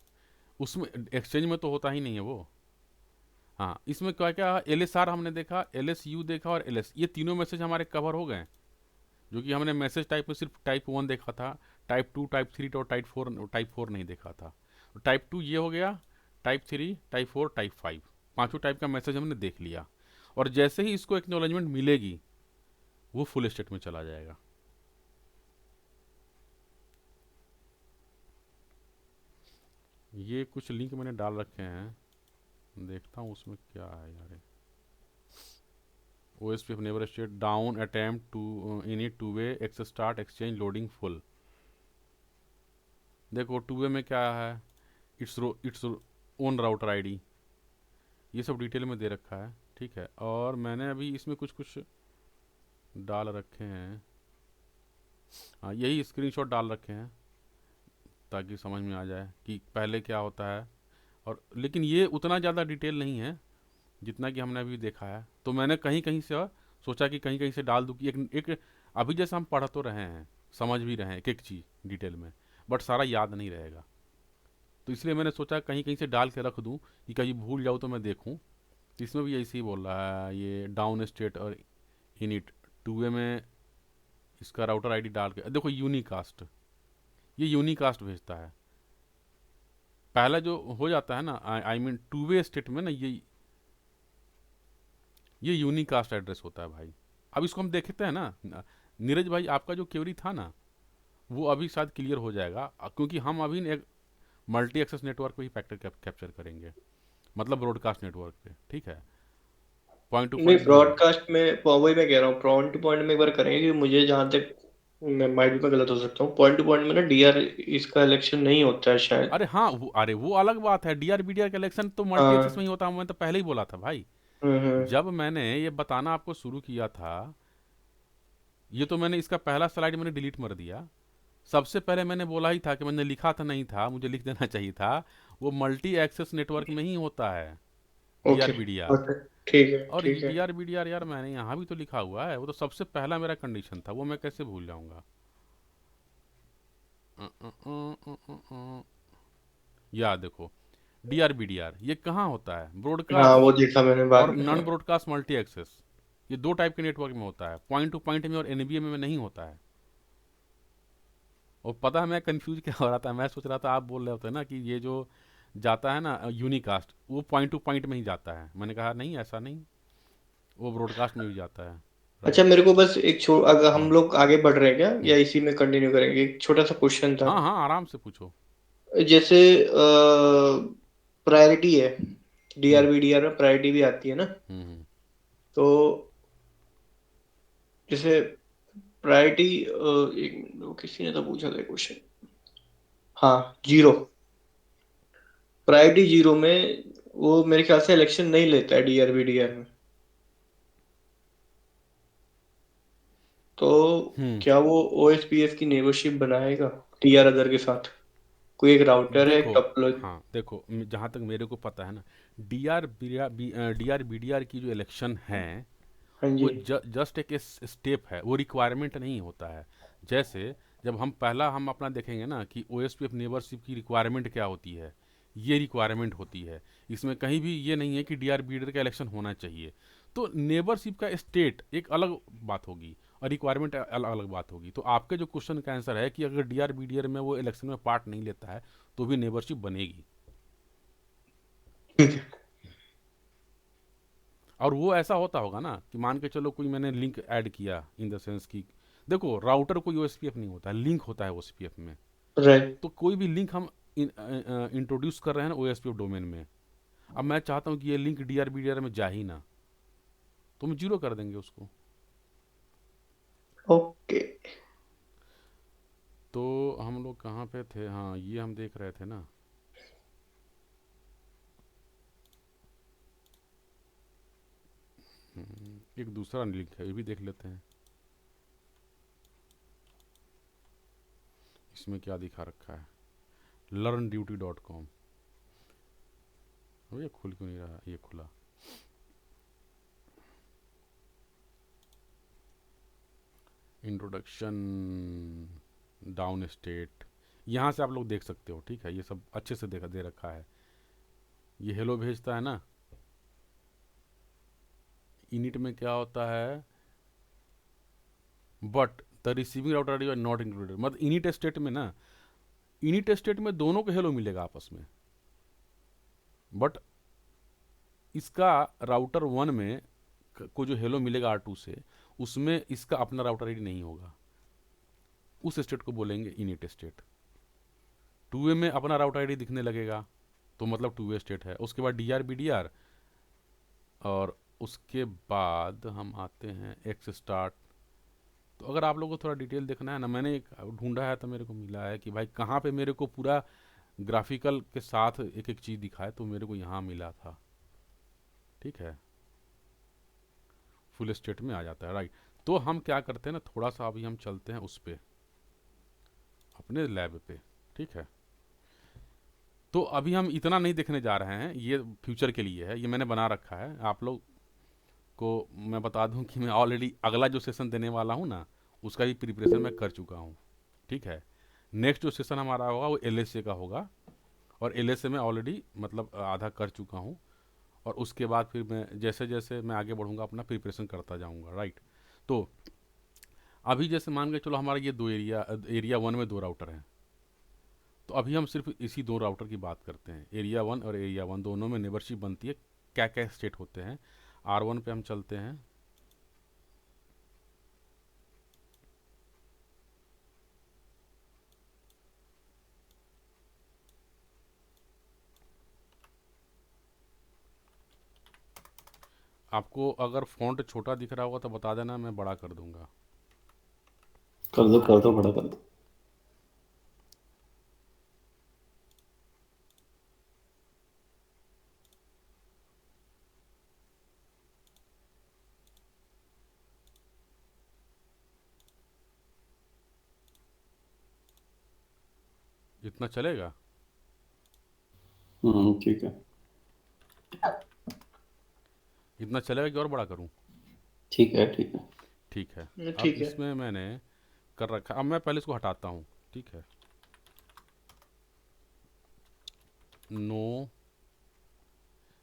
उसमें एक्सचेंज में तो होता ही नहीं है वो। हाँ, इसमें क्या क्या LSR हमने देखा, LSU देखा और LS, ये तीनों मैसेज हमारे कवर हो गए, जो कि हमने मैसेज टाइप में सिर्फ टाइप 1 देखा था, टाइप 2, टाइप 3 और टाइप 4 नहीं देखा था। टाइप 2 ये हो गया, टाइप 3, टाइप 4, टाइप 5, पांचों टाइप का मैसेज हमने देख लिया। और जैसे ही इसको एक्नॉलेजमेंट मिलेगी वो फुल स्टेट में चला जाएगा। ये कुछ लिंक मैंने डाल रखे हैं, देखता हूँ उसमें क्या है यार। OSPF never state down attempt to init two way exstart exchange loading full. देखो टू वे में क्या है, इट्स ओन राउटर आईडी, ये सब डिटेल में दे रखा है, ठीक है। और मैंने अभी इसमें कुछ डाल रखे हैं, हाँ यही स्क्रीनशॉट डाल रखे हैं ताकि समझ में आ जाए कि पहले क्या होता है। और लेकिन ये उतना ज़्यादा डिटेल नहीं है जितना कि हमने अभी देखा है। तो मैंने कहीं कहीं से सोचा कि कहीं कहीं से डाल दूँ कि एक अभी जैसे हम पढ़ तो रहे हैं, समझ भी रहे हैं एक एक चीज़ डिटेल में, बट सारा याद नहीं रहेगा। तो इसलिए मैंने सोचा कहीं कहीं से डाल के रख दूँ कि कहीं भूल जाऊँ तो मैं देखूँ। तो इसमें भी ऐसे ही बोल रहा है, ये डाउन स्टेट और इनिट टू वे में इसका राउटर आईडी डाल के देखो यूनिकास्ट, ये यूनिकास्ट भेजता है। पहला जो हो जाता है ना, I mean two way state में ना, ये यूनिकास्ट एड्रेस होता है भाई। अब इसको हम देखते हैं ना नीरज भाई, आपका जो क्वेरी था ना वो अभी शायद क्लियर हो जाएगा, क्योंकि हम अभी एक मल्टी एक्सेस नेटवर्क पे ही फैक्टर कैप्चर करेंगे, मतलब ब्रॉडकास्ट नेटवर्क पे, ठीक है। पॉइंट टू
नहीं,
पॉइंट नहीं होगा।
ब्रॉडकास्ट में वही मैं कह रहा हूँ, पॉइंट टू पॉइंट में एक बार करेंगे कि मुझे जहाँ तक, मैं गलत हो सकता हूँ, पॉइंट टू पॉइंट में ना डीआर इसका इलेक्शन नहीं होता है शायद।
अरे हाँ, वो अलग बात है। DRBDR का इलेक्शन तो मल्टी एक्सेस में
हाँ।
ही होता है, मैं तो पहले ही बोला था भाई।
हम्म।
जब मैंने ये बताना आपको शुरू किया था, ये तो मैंने इसका पहला स्लाइड मैंने डिलीट कर दिया। सबसे पहले मैंने बोला ही था कि मैंने लिखा था नहीं था, मुझे लिख देना चाहिए था, वो मल्टी एक्सेस नेटवर्क में ही होता है
ओके।
DRBDR।
ओके, ठीक है
और
ठीक है।
DRBDR यार मैंने यहाँ भी तो लिखा हुआ है, वो तो सबसे पहला मेरा कंडीशन था, वो मैं कैसे भूल जाऊंगा। या देखो DRBDR ये कहाँ होता है,
हाँ, वो
ब्रॉडकास्ट
देखा मैंने बाद
और
में,
नॉन
हाँ।
ब्रॉडकास्ट मल्टी एक्सेस, ये दो टाइप के नेटवर्क में होता है। पॉइंट टू पॉइंट में और NBA में नहीं होता है। और पता है मैं कंफ्यूज क्या हो रहा था, मैं सोच रहा था आप बोल रहे होते ना कि ये जो जाता है ना यूनिकास्ट, वो पॉइंट टू पॉइंट में ही जाता है। मैंने कहा नहीं ऐसा नहीं, वो ब्रॉडकास्ट में भी जाता है।
अच्छा,
राइट।
मेरे को बस अगर हम
हम्म।
लोग आगे बढ़ रहे हैं क्या,
हम्म।
या इसी में कंटिन्यू करेंगे? एक छोटा सा क्वेश्चन था।
हाँ हाँ आराम से पूछो।
जैसे प्रायोरिटी है,
हम्म।
डीआरबीडीआर में प्रायोरिटी भी आती है ना,
हम्म।
तो जैसे प्रायोरिटी, एक मिनट, वो किसी ने तो पूछा था क्वेश्चन। हाँ, जीरो, प्रायोरिटी जीरो में वो मेरे ख्याल से इलेक्शन नहीं लेता है डीआरबीडीआर में। तो
हम्म।
क्या वो ओएसपीएफ की नेबरशिप बनाएगा टीआर अदर के साथ? कोई एक राउटर है
देखो,
कपल।
हाँ देखो, जहाँ तक मेरे को पता है ना, DRBDR की जो इलेक्शन है
हाँ
वो
जी।
जस्ट एक स्टेप है, वो रिक्वायरमेंट नहीं होता है। जैसे जब हम अपना देखेंगे ना कि OSPF नेबरशिप की रिक्वायरमेंट क्या होती है, ये रिक्वायरमेंट होती है। इसमें कहीं भी ये नहीं है कि डीआर बीडर का इलेक्शन होना चाहिए। तो नेबरशिप का स्टेट एक अलग बात होगी और रिक्वायरमेंट अलग अलग बात होगी। तो आपके जो क्वेश्चन का आंसर है कि अगर डीआर बीडीआर में वो इलेक्शन में पार्ट नहीं लेता है तो भी नेबरशिप बनेगी।
ठीक है।
और वो ऐसा होता होगा ना कि मान के चलो कोई मैंने लिंक ऐड किया इन द सेंस कि देखो राउटर कोई OSPF नहीं होता है, लिंक होता है OSPF में।
राइट।
तो कोई भी लिंक हम इंट्रोड्यूस कर रहे हैं ना OSPF डोमेन में, अब मैं चाहता हूँ कि ये लिंक डीआर बीडीआर में जा ही ना, तो हम जीरो कर देंगे उसको।
ओके।
तो हम लोग कहाँ पे थे, हाँ ये हम देख रहे थे ना। एक दूसरा लिंक है, ये भी देख लेते हैं इसमें क्या दिखा रखा है। learnduty.com, ये खुल क्यों नहीं रहा, ये खुला। इंट्रोडक्शन, डाउन स्टेट, यहाँ से आप लोग देख सकते हो। ठीक है, ये सब अच्छे से देखा दे रखा है। ये हेलो भेजता है ना, इनिट में क्या होता है, but the receiving router ID are not included. मतलब इनिट स्टेट में ना, इनिट स्टेट में दोनों को हेलो मिलेगा आपस में, बट इसका राउटर 1 में को जो हेलो मिलेगा R2 से, उसमें इसका अपना राउटर आईडी नहीं होगा। उस स्टेट को बोलेंगे इनिट स्टेट। 2A में अपना राउटर आईडी दिखने लगेगा तो मतलब 2A स्टेट है। उसके बाद डीआर बीडीआर, और उसके बाद हम आते हैं एक्स स्टार्ट। तो अगर आप लोगों को थोड़ा डिटेल देखना है ना, मैंने एक ढूंढा है तो मेरे को मिला है कि भाई कहाँ पे मेरे को पूरा ग्राफिकल के साथ एक एक चीज़ दिखाए, तो मेरे को यहाँ मिला था। ठीक है, फुल स्टेट में आ जाता है, राइट। तो हम क्या करते हैं ना, थोड़ा सा अभी हम चलते हैं उस पे, अपने लैब पे। ठीक है, तो अभी हम इतना नहीं देखने जा रहे हैं, ये फ्यूचर के लिए है, ये मैंने बना रखा है। आप लोग को मैं बता दूं कि मैं ऑलरेडी अगला जो सेशन देने वाला हूँ ना, उसका भी प्रिपरेशन मैं कर चुका हूँ। ठीक है, नेक्स्ट जो सेशन हमारा होगा वो LSA का होगा, और LSA में ऑलरेडी मतलब आधा कर चुका हूँ। और उसके बाद फिर मैं जैसे जैसे मैं आगे बढ़ूंगा अपना प्रिपरेशन करता जाऊंगा, राइट। तो अभी जैसे मान के चलो हमारा ये दो एरिया 1 में 2 राउटर हैं, तो अभी हम सिर्फ इसी 2 राउटर की बात करते हैं। एरिया 1 और एरिया 1 दोनों में नेबरशिप बनती है। क्या क्या स्टेट होते हैं, R1 पे हम चलते हैं। आपको अगर फ़ॉन्ट छोटा दिख रहा होगा तो बता देना, मैं बड़ा कर दूंगा।
कर दो बड़ा कर दो।
इतना चलेगा?
ठीक है।
इतना चलेगा कि और बड़ा करूं?
ठीक है ठीक है।
ठीक है। अब
ठीक है।
इसमें मैंने कर रखा, अब मैं पहले इसको हटाता हूँ। ठीक है, नो,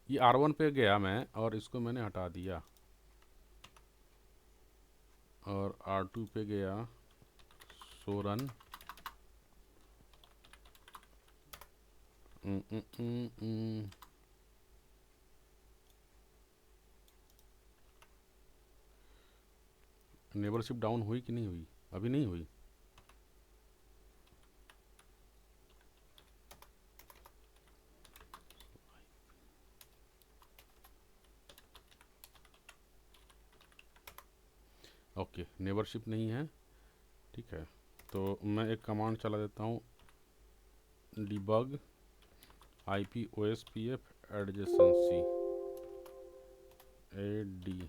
ये R1 पे गया मैं और इसको मैंने हटा दिया, और R2 पे गया, सो रन। नेबरशिप डाउन हुई कि नहीं हुई? अभी नहीं हुई। ओके, नेबरशिप नहीं है। ठीक है, तो मैं एक कमांड चला देता हूँ, debug IP OSPF adjacency AD।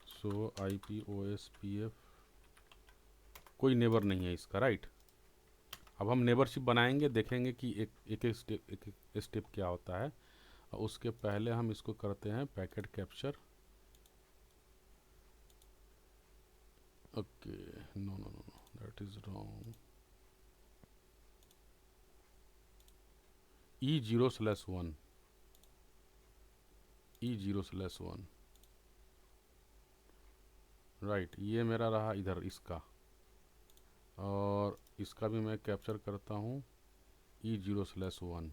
सो IP OSPF कोई नेबर नहीं है इसका, राइट। अब हम नेबरशिप बनाएंगे, देखेंगे कि एक स्टेप क्या होता है। और उसके पहले हम इसको करते हैं packet capture. Okay, no no no no, that is wrong. E0/1, E0/1, right. ये मेरा रहा इधर इसका, और इसका भी मैं कैप्चर करता हूँ E0/1।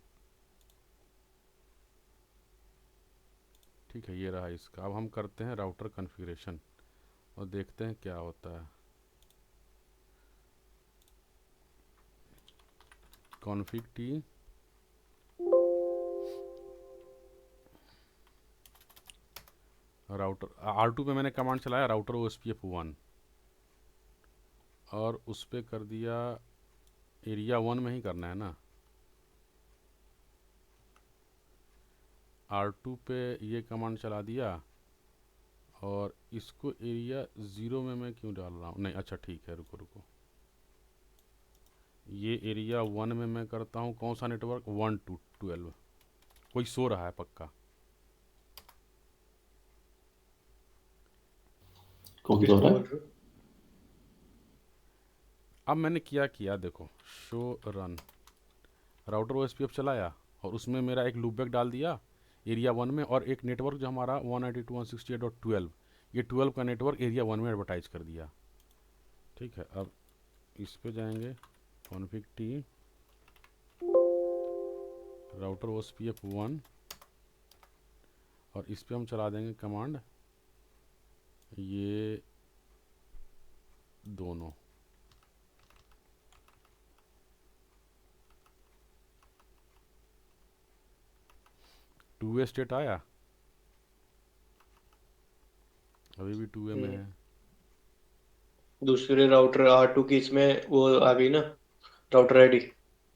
ठीक है, ये रहा इसका। अब हम करते हैं राउटर कॉन्फ़िगरेशन और देखते हैं क्या होता है। कॉन्फ़िग टी, राउटर R2 पे मैंने कमांड चलाया राउटर OSPF1, और उस पे कर दिया एरिया 1 में ही करना है ना। R2 पे ये कमांड चला दिया, और इसको एरिया 0 में मैं क्यों डाल रहा हूँ? नहीं, अच्छा ठीक है, रुको रुको। ये एरिया 1 में मैं करता हूँ कौन सा नेटवर्क? 1 to 12। कोई सो रहा है पक्का।
कौन सो रहा है?
अब मैंने क्या देखो, शो रन राउटर OSPF चलाया, और उसमें मेरा एक लूपबैक डाल दिया एरिया 1 में, और एक नेटवर्क जो हमारा 192.168.12, ये 12 का नेटवर्क एरिया 1 में एडवर्टाइज कर दिया। ठीक है, अब इस पे जाएंगे, कॉन्फ़िग टी, राउटर OSPF1, और इस पे हम चला देंगे कमांड ये दोनों। टू वे स्टेट आया, अभी भी 2 वे में है।
दूसरे राउटर R2 की इसमें वो आ गई ना, राउटर आईडी।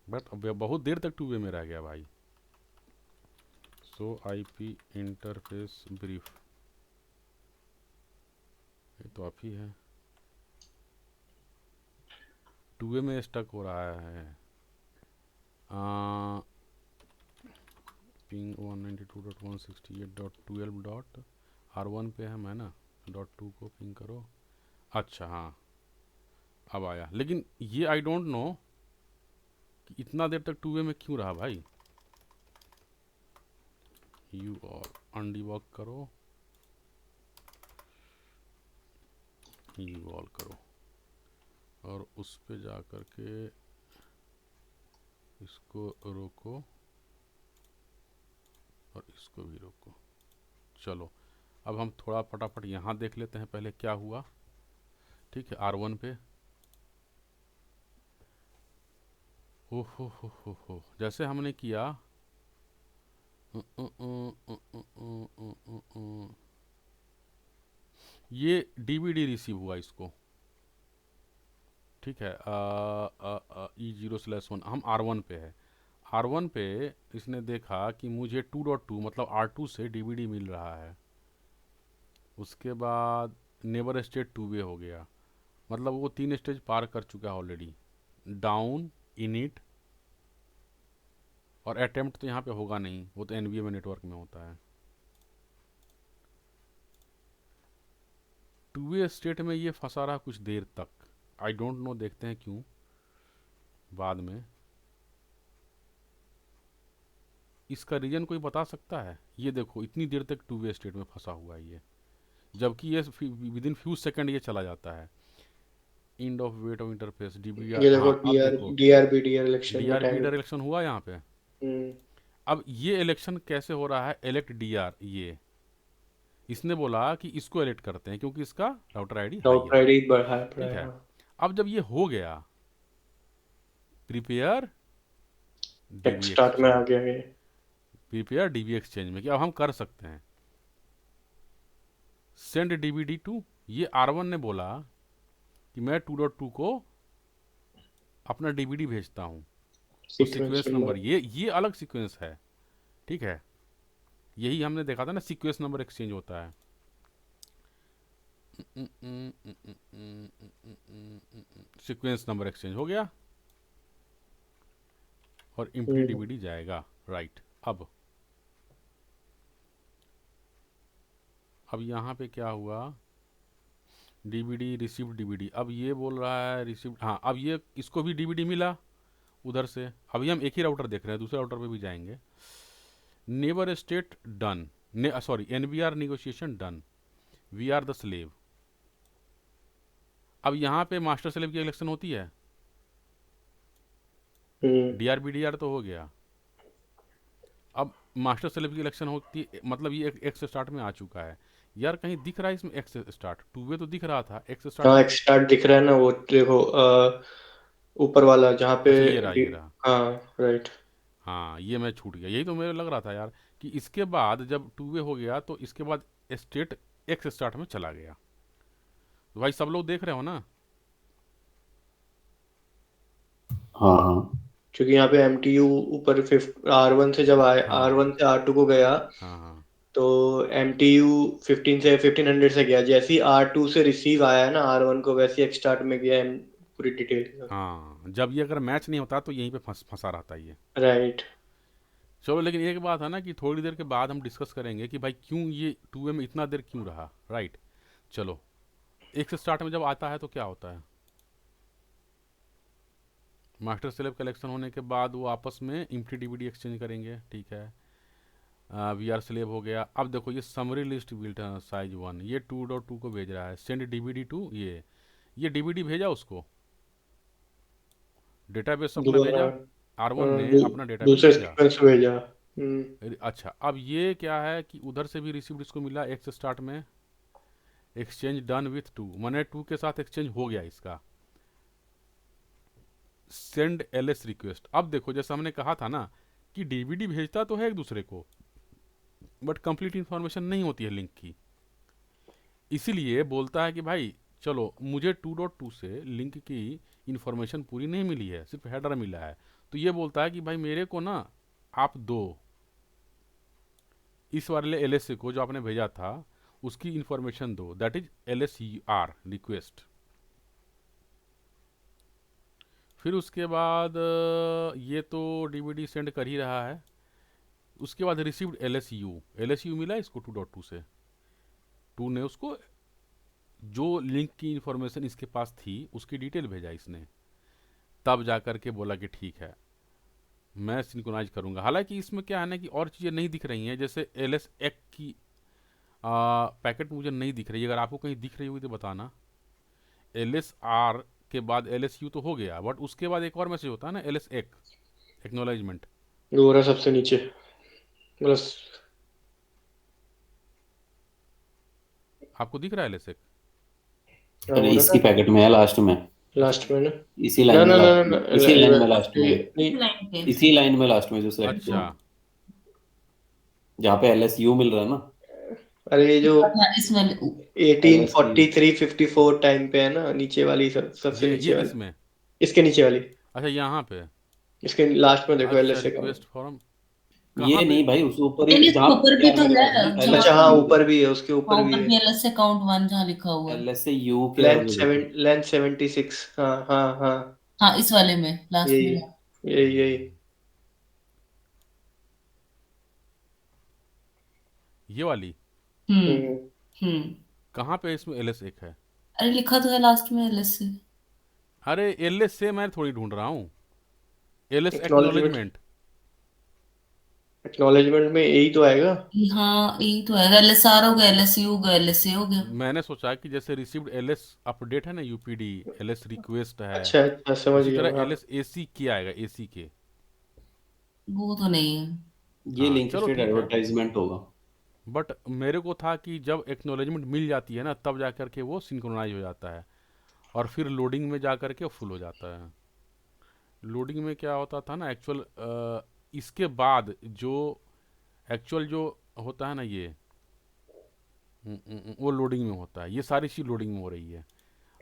बट अब बहुत देर तक 2 वे में रह गया भाई। सो IP इंटरफेस ब्रीफ, ये तो आप ही है। 2 वे में स्टक हो रहा है। पिंग 192.168.12 पे है मैं ना, .2 को पिंग करो। अच्छा हाँ, अब आया। लेकिन ये आई डोंट नो कि इतना देर तक 2 वे में क्यों रहा भाई। यू और अनडिबॉग करो, यू ऑल करो, और उस पे जा कर के इसको रोको, और इसको भी रोको। चलो, अब हम थोड़ा फटाफट यहाँ देख लेते हैं पहले क्या हुआ। ठीक है, R1 पे, हो जैसे हमने किया, ये DVD रिसीव हुआ इसको। ठीक है, E0/1, हम R1 पे है। R1 पे इसने देखा कि मुझे 2.2 मतलब R2 से DVD मिल रहा है। उसके बाद नेबर स्टेट 2 वे हो गया, मतलब वो 3 स्टेज पार कर चुका है ऑलरेडी। डाउन, इनिट और अटेम्प्ट तो यहाँ पे होगा नहीं, वो तो NVMe नेटवर्क में होता है। 2 वे स्टेट में ये फंसा रहा कुछ देर तक, आई डोंट नो, देखते हैं क्यों बाद में। इसका रीजन कोई बता सकता है? ये देखो इतनी देर तक 2 वे स्टेट में फंसा हुआ है ये, जबकि ये विद इन फ्यू सेकंड ये चला जाता है। End of weight of interface DBR,
ये देखो
हाँ अब देखो
DRB इलेक्शन में
DRB
टाइम।
इलेक्शन हुआ यहाँ पे। अब ये इलेक्शन कैसे हो रहा है? एलेक्ट DR, ये इसने बोला कि इसको एलेक्ट करते हैं क्योंकि इसका राउटर आईडी हाई
राउटर
है।
आईडी बढ़ा है,
ठीक है, अब जब ये हो गया, प्रिपेयर
टेक्स्ट
DB
स्टार्ट में आ
एक्सचेंज,
गया ये।
प्रिपेयर DB एक्सचेंज में, कि अब हम कर सकते हैं सेंड DVD टू। ये R1 ने बोला कि मैं 2.2 को अपना DVD भेजता हूँ, तो सीक्वेंस नंबर ये अलग सीक्वेंस है। ठीक है, यही हमने देखा था ना, सीक्वेंस नंबर एक्सचेंज होता है। सीक्वेंस नंबर एक्सचेंज हो गया। और इम्प्टी डीवीडी जाएगा। राइट। अब यहाँ पे क्या हुआ, डीवीडी रिसीव्ड डीवीडी, अब ये बोल रहा है रिसीव्ड, हाँ अब ये इसको भी डीवीडी मिला उधर से। अभी हम एक ही राउटर देख रहे हैं, दूसरे राउटर पे भी जाएंगे। Neighbour state done, sorry NVR negotiation done, we are the slave. अब यहाँ पे मास्टर स्लेव की इलेक्शन होती है, डीआर बीडीआर तो हो गया। अब मास्टर स्लेव की इलेक्शन होती है, मतलब ये एक्स स्टार्ट में आ चुका है। यार कहीं दिख रहा है इसमें एक्स स्टार्ट, टू वे तो दिख रहा था, एक्स स्टार्ट
हाँ, एक स्टार्ट दिख रहा है ना, वो देखो ऊपर वाला जहाँ पे
अच्छा ये रहा, ये रहा।
हाँ राइट।
हाँ ये मैं छूट गया, यही तो मेरे लग रहा था यार कि इसके बाद जब टू वे हो गया तो इसके बाद स्टेट एक्स स्टार्ट में चला गया। तो भाई सब लोग देख रहे हो ना?
हाँ हाँ
क्योंकि यहाँ पे MTU ऊपर R1 से जब आए,
हाँ
R1 से R2 को गया,
हाँ हाँ
तो MTU 1500 से गया। जैसे ही R2 से रिसीव आया है ना R1 को, वैसे ही स्टार्ट में गया पूरी डिटेल के साथ।
हाँ, जब ये अगर मैच नहीं होता तो यहीं पे फंसा रहता है ये।
राइट।
चलो लेकिन एक बात है ना कि थोड़ी देर के बाद हम डिस्कस करेंगे कि भाई क्यों ये टू वे में इतना देर क्यों रहा। राइट। चलो, एक से स्टार्ट में जब आता है तो क्या होता है, मास्टर स्लेव कलेक्शन होने के बाद वो आपस में इम्प्टी डीवीडी एक्सचेंज करेंगे। ठीक है, वी आर स्लेव हो गया। अब देखो ये समरी लिस्ट बिल्ट साइज 1, ये 2.2 को भेज रहा है, सेंड डीवीडी टू, ये डीवीडी भेजा उसको, डेटाबेस अपना भेजा, R1 ने अपना डेटाबेस
दूसरे
भेजा।
सीक्वेंस भेजा।
अच्छा, अब ये क्या है कि उधर से भी रिसीव्ड इसको मिला एक्स स्टार्ट में, एक्सचेंज डन विथ 2, माने 2 के साथ एक्सचेंज हो गया इसका। सेंड एलएस रिक्वेस्ट, अब देखो जैसा हमने कहा था ना कि डीवीडी भेजता तो है एक दूसरे को, बट कंप्लीट इंफॉर्मेशन नहीं होती है लिंक की, इसीलिए बोलता है कि भाई चलो मुझे 2.2 से लिंक की इंफॉर्मेशन पूरी नहीं मिली है, सिर्फ हेडर मिला है। तो ये बोलता है कि भाई मेरे को ना आप दो, इस वाले एलएसए को जो आपने भेजा था उसकी इंफॉर्मेशन दो, दैट इज LSR रिक्वेस्ट। फिर उसके बाद ये तो डीवीडी सेंड कर ही रहा है, उसके बाद रिसीव्ड LSU मिला इसको 2.2 से, 2 ने उसको जो लिंक की इंफॉर्मेशन इसके पास थी उसकी डिटेल भेजा इसने, तब जा कर के बोला कि ठीक है मैं सिंक्रोनाइज करूंगा। हालांकि इसमें क्या है ना कि और चीज़ें नहीं दिख रही हैं, जैसे LS1 की पैकेट मुझे नहीं दिख रही है, अगर आपको कहीं दिख रही होगी तो बताना। LSR के बाद LSU तो हो गया, बट उसके बाद एक और मैसेज होता है ना, LS1 एक्नॉलेजमेंट,
वो रहा सबसे नीचे, बस।
आपको दिख रहा है LS1?
अरे इसकी पैकेट में है लास्ट में,
लास्ट में ना,
इसी
ना
लाइन में
ना ना
लास्ट
ना,
में, इसी लाइन में लास्ट में,
नहीं,
लाइन पे
इसी लाइन में लास्ट में जो सेलेक्ट
अच्छा,
जहाँ पे LSU मिल रहा है ना,
अरे ये जो
इसमें
184354 टाइम पे है ना, नीचे वाली, सबसे नीचे
ये
वाली,
किस में?
इसके नीचे वाली,
अच्छा यहाँ पे,
इसके लास्ट में देखो
अच्छा
LSA का।
रिक्वेस्ट फॉर्म
ये
कहाँ पे?
नहीं भाई, उसके ऊपर
नहीं
ही
नहीं,
जहाँ
ऊपर भी
यार
तो
मेरे
है,
भाई
जहाँ
अच्छा
पे
हाँ, ऊपर भी है, उसके
हाँ,
ऊपर भी
ऊपर
है।
भी एलएस अकाउंट 1 जहाँ लिखा हुआ है।
LSU के आगे देखो,
लेंथ 76, हाँ हाँ हाँ,
हाँ, इस वाले में लास्ट
यही
में।
यही यही।
ये वाली
हम्म
हम्म,
हम्म।
कहाँ पे इसमें LS1 है?
अरे लिखा तो है लास्ट में एलएस से।
अरे LS से मैं थोड़ी ढूंढ रहा हूँ, LS
एक्नॉलेजमेंट,
एक्नॉलेजमेंट।
एक्नॉलेजमेंट में यही तो आएगा।
हाँ, यही तो है, एलएसआर हो गया, एलएसयू हो गया, एलएसए हो गया।
मैंने सोचा कि जैसे रिसीव्ड LS अपडेट है ना, UPD LS रिक्वेस्ट है,
अच्छा अच्छा, समझ
उसी
गया मैं,
तरह
हाँ।
LSAC आएगा, AC।
वो तो नहीं है।
ये
हाँ
लिंक
चलो
स्टेट
ठीक है,
एडवर्टाइजमेंट होगा।
बट मेरे को था कि जब एक्नॉलेजमेंट मिल जाती है ना तब जा कर के वो सिंक्रोनाइज हो जाता है, और फिर लोडिंग में जा कर के फुल हो जाता है। लोडिंग में क्या होता था ना एक्चुअल, इसके बाद जो एक्चुअल जो होता है ना ये, वो लोडिंग में होता है, ये सारी चीज़ लोडिंग में हो रही है।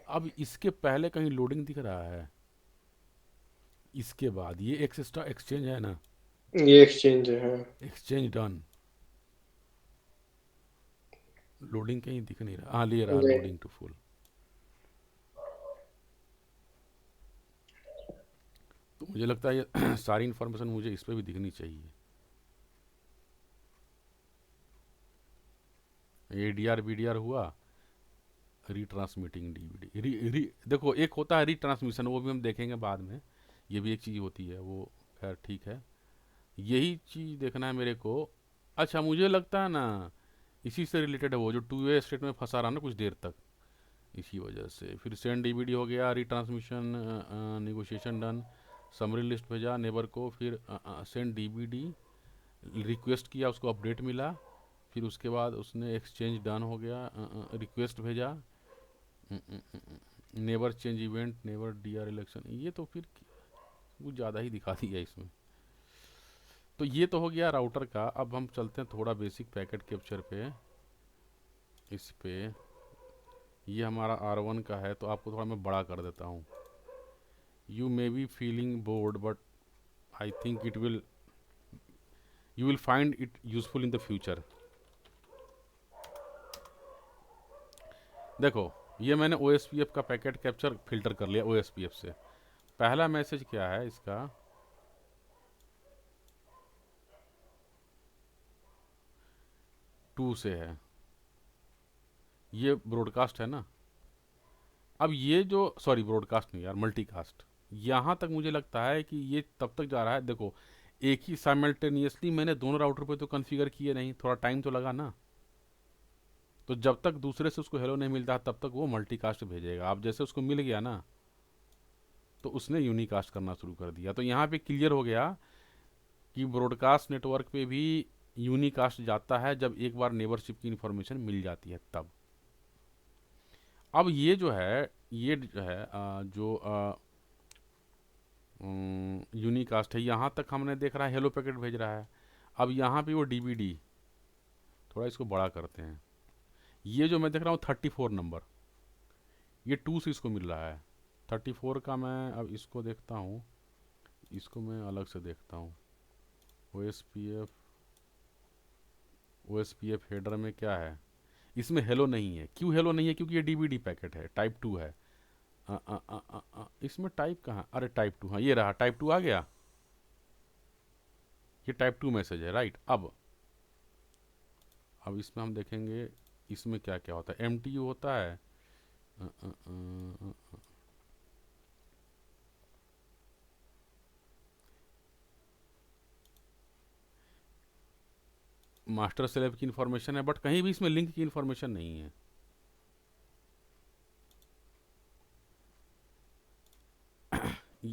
अब इसके पहले कहीं लोडिंग दिख रहा है? इसके बाद ये एक्स्ट्रा एक्सचेंज है ना,
ये एक्सचेंज है, हाँ।
एक्सचेंज डन, लोडिंग कहीं दिख नहीं रहा, हाँ ले रहा
नहीं,
लोडिंग टू फुल। तो मुझे लगता है ये सारी इन्फॉर्मेशन मुझे इस पे भी दिखनी चाहिए। ये ADR BDR हुआ, रीट्रांसमिटिंग DVD देखो एक होता है रीट्रांसमिशन, वो भी हम देखेंगे बाद में, ये भी एक चीज़ होती है, वो खैर ठीक है। यही चीज़ देखना है मेरे को। अच्छा मुझे लगता है ना इसी से रिलेटेड है वो जो 2 वे स्टेट में फंसा रहा ना कुछ देर तक, इसी वजह से। फिर सेंड DVD हो गया, retransmission negotiation done, summary list भेजा नेबर को, फिर सेंड DVD रिक्वेस्ट किया, उसको अपडेट मिला, फिर उसके बाद उसने एक्सचेंज डन हो गया, रिक्वेस्ट भेजा, never change event, never DR election, ये तो फिर कुछ ज़्यादा ही दिखा दिया इसमें। तो ये तो हो गया राउटर का। अब हम चलते हैं थोड़ा बेसिक पैकेट कैप्चर पे। इस पे ये हमारा R1 का है, तो आपको थोड़ा मैं बड़ा कर देता हूँ। You may be feeling board but I think you will find it useful in the future. देखो ये मैंने OSPF का पैकेट कैप्चर फिल्टर कर लिया OSPF से। पहला मैसेज क्या है इसका, टू से है, ये ब्रॉडकास्ट है ना। अब ये जो सॉरी ब्रॉडकास्ट नहीं यार, मल्टीकास्ट, यहाँ तक मुझे लगता है कि ये तब तक जा रहा है। देखो एक ही साइमल्टेनियसली मैंने दोनों राउटर पे तो कॉन्फ़िगर किए नहीं, थोड़ा टाइम तो लगा ना। तो जब तक दूसरे से उसको हेलो नहीं मिलता तब तक वो मल्टीकास्ट भेजेगा। अब जैसे उसको मिल गया ना तो उसने यूनिकास्ट करना शुरू कर दिया। तो यहाँ पे क्लियर हो गया कि ब्रॉडकास्ट नेटवर्क पे भी यूनिकास्ट जाता है जब एक बार नेबरशिप की इन्फॉर्मेशन मिल जाती है तब। अब ये जो है जो यूनिकास्ट है, यहाँ तक हमने देख रहा है हेलो पैकेट भेज रहा है। अब यहाँ पे वो DVD, थोड़ा इसको बड़ा करते हैं, ये जो मैं देख रहा हूँ 34 नंबर, ये 2 से इसको मिल रहा है। 34 का मैं अब इसको देखता हूँ, इसको मैं अलग से देखता हूँ। OSPF हेडर में क्या है, इसमें हेलो नहीं है। क्यों हेलो नहीं है? क्योंकि ये DVD पैकेट है, टाइप 2 है। इसमें टाइप कहाँ, अरे टाइप 2, हाँ ये रहा, टाइप 2 आ गया, ये टाइप 2 मैसेज है, राइट। अब इसमें हम देखेंगे इसमें क्या क्या होता है। MTU होता है, मास्टर स्लेव की इन्फॉर्मेशन है, बट कहीं भी इसमें लिंक की इन्फॉर्मेशन नहीं है।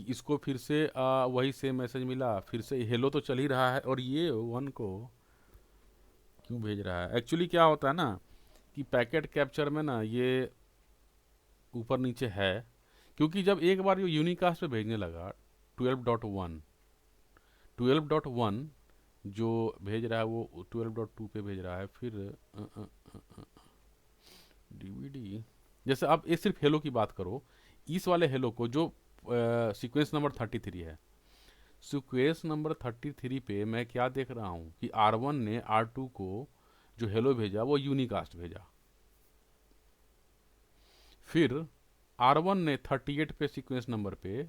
इसको फिर से वही सेम मैसेज मिला, फिर से हेलो तो चल ही रहा है, और ये 1 को क्यों भेज रहा है? एक्चुअली क्या होता है ना कि पैकेट कैप्चर में ना ये ऊपर नीचे है, क्योंकि जब एक बार ये यूनिकास्ट पे भेजने लगा 12.1 जो भेज रहा है वो 12.2 पे भेज रहा है। फिर DVD, जैसे अब ये सिर्फ हेलो की बात करो, इस वाले हेलो को जो सीक्वेंस नंबर 33 है, सीक्वेंस नंबर 33 पे मैं क्या देख रहा हूँ कि R1 ने R2 को जो हेलो भेजा वो यूनिकास्ट भेजा। फिर R1 ने 38 पे सीक्वेंस नंबर पे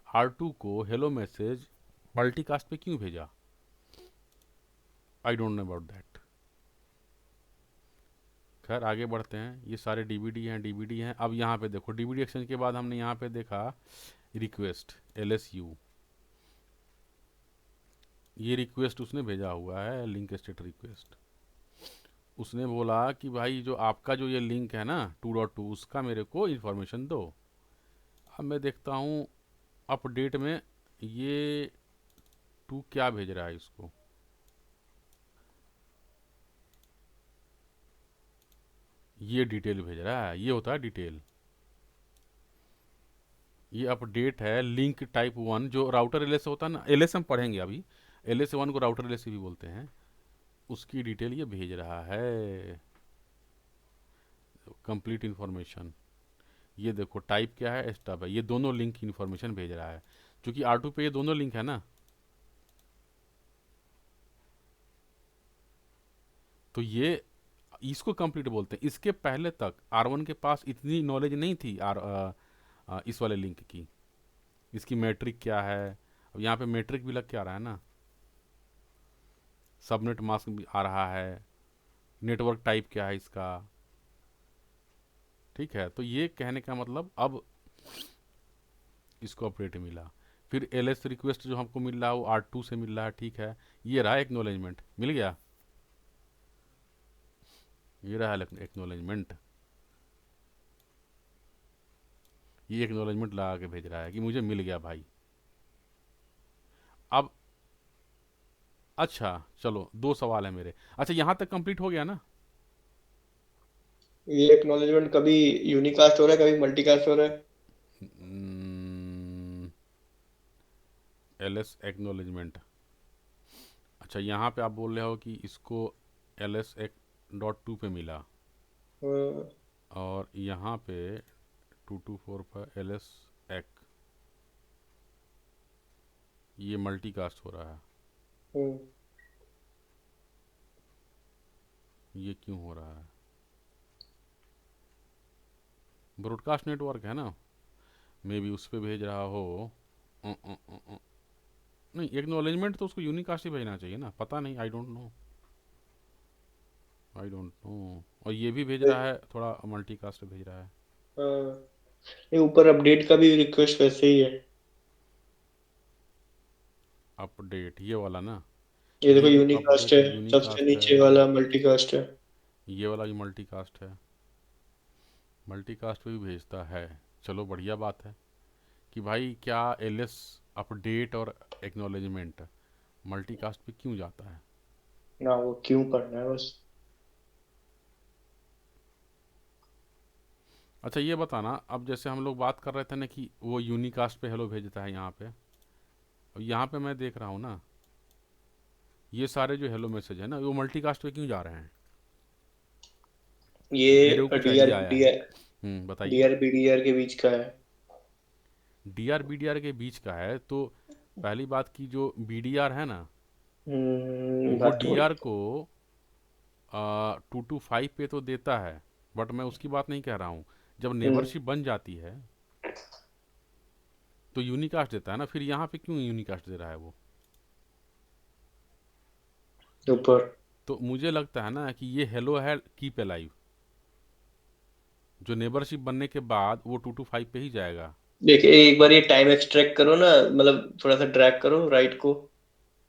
R2 को हेलो मैसेज मल्टीकास्ट पे क्यों भेजा? I don't know about that. खैर आगे बढ़ते हैं। ये सारे DVD हैं। अब यहाँ पे देखो DVD एक्सचेंज के बाद हमने यहाँ पे देखा रिक्वेस्ट LSU, ये रिक्वेस्ट उसने भेजा हुआ है, लिंक स्टेट रिक्वेस्ट। उसने बोला कि भाई जो आपका जो ये लिंक है ना 2.2 उसका मेरे को इन्फॉर्मेशन दो। अब मैं देखता हूँ अपडेट में ये 2 क्या भेज रहा है इसको, ये डिटेल भेज रहा है, ये होता है डिटेल। ये अपडेट है लिंक टाइप 1 जो राउटर LS होता है ना, LS हम पढ़ेंगे अभी, LS1 को राउटर LS भी बोलते हैं, उसकी डिटेल ये भेज रहा है, कंप्लीट इन्फॉर्मेशन। ये देखो टाइप क्या है, स्टब है, ये दोनों लिंक की इन्फॉर्मेशन भेज रहा है। क्योंकि R2 पे ये दोनों लिंक है ना, तो ये इसको कंप्लीट बोलते हैं। इसके पहले तक R1 के पास इतनी नॉलेज नहीं थी इस वाले लिंक की, इसकी मैट्रिक क्या है, अब यहाँ पे मेट्रिक भी लग के आ रहा है ना, सबनेट मास्क भी आ रहा है, नेटवर्क टाइप क्या है इसका, ठीक है। तो ये कहने का मतलब अब इसको अपडेट मिला। फिर एल एस रिक्वेस्ट जो हमको मिल रहा है वो R2 से मिल रहा है, ठीक है। ये रहा एक्नोलेजमेंट, मिल गया, ये रहा एक्नोलेजमेंट, ये एक्नोलेजमेंट लगा के भेज रहा है कि मुझे मिल गया भाई। अब अच्छा चलो, दो सवाल है मेरे। अच्छा यहाँ तक कंप्लीट हो गया ना?
ये एक्नॉलेजमेंट कभी यूनिकास्ट हो रहा है, कभी मल्टीकास्ट हो रहा है।
L S acknowledgement. अच्छा यहाँ पे आप बोल रहे हो कि इसको एल एस .2 पे मिला,
हाँ,
और यहाँ पे 224 पर एल एस एक, ये मल्टीकास्ट हो रहा है,
हाँ।
ये क्यों हो रहा है? ब्रॉडकास्ट नेटवर्क है ना, मे बी उस पर भेज रहा हो। अ, अ, अ, अ, नहीं, एक्नॉलेजमेंट तो उसको यूनिकास्ट ही भेजना चाहिए ना, पता नहीं, I don't know, I don't know. और ये भी भेज रहा है, थोड़ा मल्टीकास्ट भेज रहा है।
हाँ, ये ऊपर अपडेट का भी रिक्वेस्ट वैसे ही है।
अपडेट ये वाला ना,
ये देखो
ये जो
यूनिकास्ट
अपडेट
है,
है
सबसे
यूनिकास्ट
नीचे
है,
वाला मल्टीकास्ट है।
ये वाला भी मल्टीकास्ट है, मल्टीकास्ट पे भी भेजता है। चलो बढ़िया बात है कि भाई क्या एल एस अपडेट और एक्नॉलेजमेंट मल्टीकास्ट पे क्यों जाता है?
ना वो क्यों करना है बस।
अच्छा ये बताना, अब जैसे हम लोग बात कर रहे थे ना कि वो यूनिकास्ट पे हेलो भेजता है यहाँ पे, अब यहाँ पे मैं देख रहा हूँ ना, ये सारे जो हेलो मैसेज है ना वो मल्टीकास्ट पे क्यों जा रहे हैं? मेरे को
ये
कुछ
डीआर
आइडिया आया है।
डीआर
बताइए।
डीआर बीडीआर के बीच का है।
D R B D R के बीच का है, तो पहली बात की जो बी डी आर है ना, वो
बात तो
डी
वही।
आर को 225 पे तो देता है, बट मैं उसकी बात नहीं कह रहा हूँ। जब
हम्म,
नेबरशिप बन जाती है तो यूनिकास्ट देता है ना, फिर यहाँ पे क्यों यूनिकास्ट दे रहा है वो?
ऊपर।
तो मुझे लगता है ना कि ये हेलो है कीप अलाइव, जो नेबरशिप बनने के बाद वो 225 पे ही जाएगा।
देखिए एक बार ये टाइम एक्सट्रैक्ट करो ना, मतलब थोड़ा सा ड्रैग करो राइट को,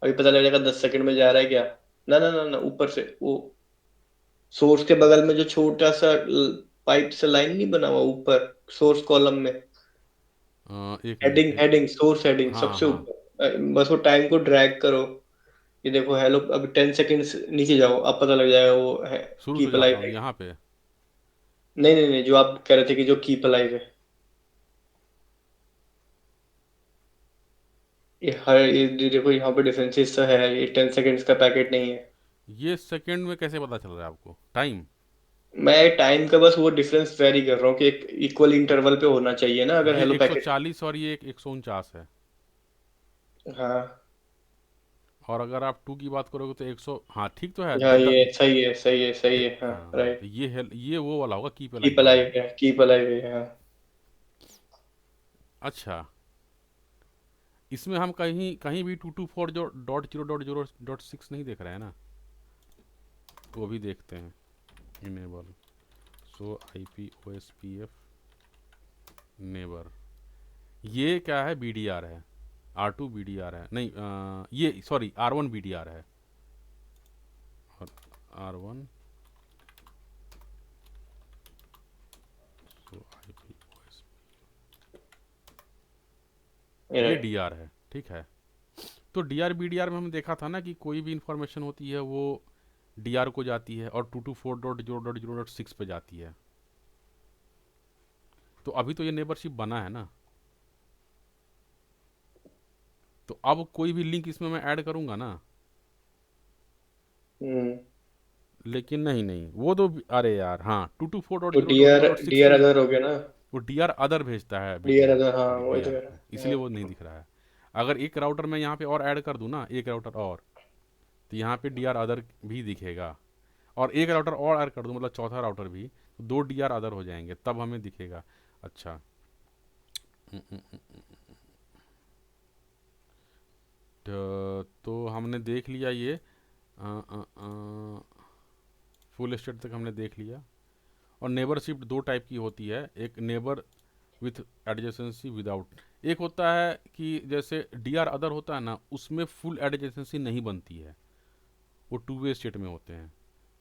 अभी पता लग जाएगा 10 सेकंड में जा रहा है क्या। ना ना ना ना, ऊपर से वो सोर्स के बगल में जो छोटा सा पाइप से लाइन नहीं बना हुआ ऊपर सोर्स कॉलम में,
एक मिनट,
हेडिंग
एक,
हेडिंग सोर्स हेडिंग
हाँ
सबसे
हाँ,
ऊपर, बस वो टाइम को ड्रैग करो। ये देखो हेलो, अभी 10 सेकंड्स नीचे जाओ, अब पता लग जाएगा वो है
शुरू से
कीप
जाता
अलाइव
हूँ
है।
यहाँ पे।
नहीं नहीं नहीं, जो आप कह रहे थे कि जो कीप अलाइव है, ये देखो यहाँ पे डिफरेंसेस तो है, ये 10 सेकंड्स का पैकेट नहीं है।
ये सेकंड में कैसे पता चल रहा है आपको टाइम?
मैं टाइम का बस वो डिफरेंस वेरी कर रहा हूँ कि एक इक्वल इंटरवल पे होना चाहिए ना अगर
ये
हेलो पैकेट।
140 और ये 149 है,
हाँ
और अगर आप 2 की बात करोगे तो 100, हाँ ठीक तो है
हाँ, ये सही है सही है सही है, हाँ
हाँ, तो
राइट।
ये वो वाला होगा कीप
कीप
अलाइव वाला।
अलाइव है, कीप अलाइव है, हाँ।
अच्छा, इसमें हम कहीं कहीं भी 224 जो .0.0.6 नहीं देख रहे हैं ना, वो भी देखते हैं। Enable show I P O S P F neighbour, ये क्या है? बी डी आर है, R2 बी डी आर है, नहीं ये sorry R1 B D R है, और R1 so I P O S, ये
राइट।
डी आर है, ठीक है। तो D R B D R में हम देखा था ना कि कोई भी इंफॉर्मेशन होती है वो डी आर को जाती है और 224.0.0.6 पे जाती है। तो अभी तो ये नेबरशिप बना है ना, तो अब कोई भी लिंक इसमें मैं ऐड करूंगा ना,
हम्म।
लेकिन नहीं नहीं वो तो, अरे यार हाँ, टू टू फोर डॉट
तो
zero dot
DR
dot six
DR
पे
अदर हो गया ना।
वो डी आर अदर भेजता है B D
DR
R,
other, हाँ
बी
वही
डी
तो
आर
कह
को,
रहा हूँ,
इसलिए
हाँ।
वो नहीं दिख रहा है। अगर एक राउटर मैं यहाँ पे और ऐड कर दूँ ना, एक राउटर और, तो यहाँ पे डी आर अदर भी दिखेगा, और एक राउटर और ऐड कर दूँ मतलब चौथा राउटर भी, तो 2 डी आर अदर हो जाएंगे, तब हमें दिखेगा। अच्छा तो हमने देख लिया ये फुल स्टेट तक हमने देख लिया। और नेबर शिफ्ट दो टाइप की होती है, एक नेबर विथ एडजेसेंसी विदाउट। एक होता है कि जैसे डी आर अदर होता है ना, उसमें फुल एडजेसेंसी नहीं बनती है, वो टू वे स्टेट में होते हैं।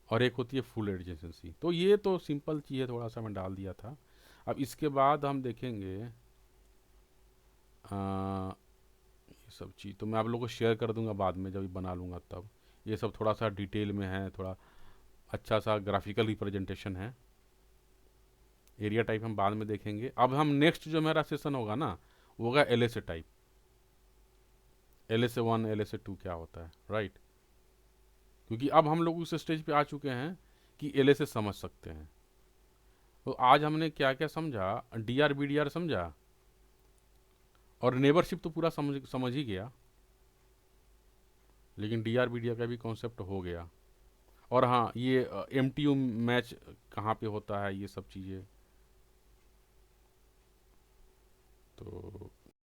और एक होती है फुल एडजेसेंसी। तो ये तो सिंपल चीज़ है, थोड़ा सा मैं डाल दिया था। अब इसके बाद हम देखेंगे ये सब चीज़ तो मैं आप लोगों को शेयर कर दूंगा बाद में, जब बना लूँगा तब। ये सब थोड़ा सा डिटेल में है, थोड़ा अच्छा सा ग्राफिकल रिप्रेजेंटेशन है। एरिया टाइप हम बाद में देखेंगे। अब हम नेक्स्ट जो मेरा सेशन होगा ना, वो होगा L S A type, L S A 1 L S A 2 क्या होता है, राइट। क्योंकि अब हम लोग उस स्टेज पे आ चुके हैं कि एल एस ए समझ सकते हैं। तो आज हमने क्या क्या समझा, D R B D R समझा, और नेबरशिप तो पूरा समझ ही गया, लेकिन D R B D R का भी कॉन्सेप्ट हो गया। और हाँ, ये एम टी यू मैच कहाँ पे होता है, ये सब चीज़ें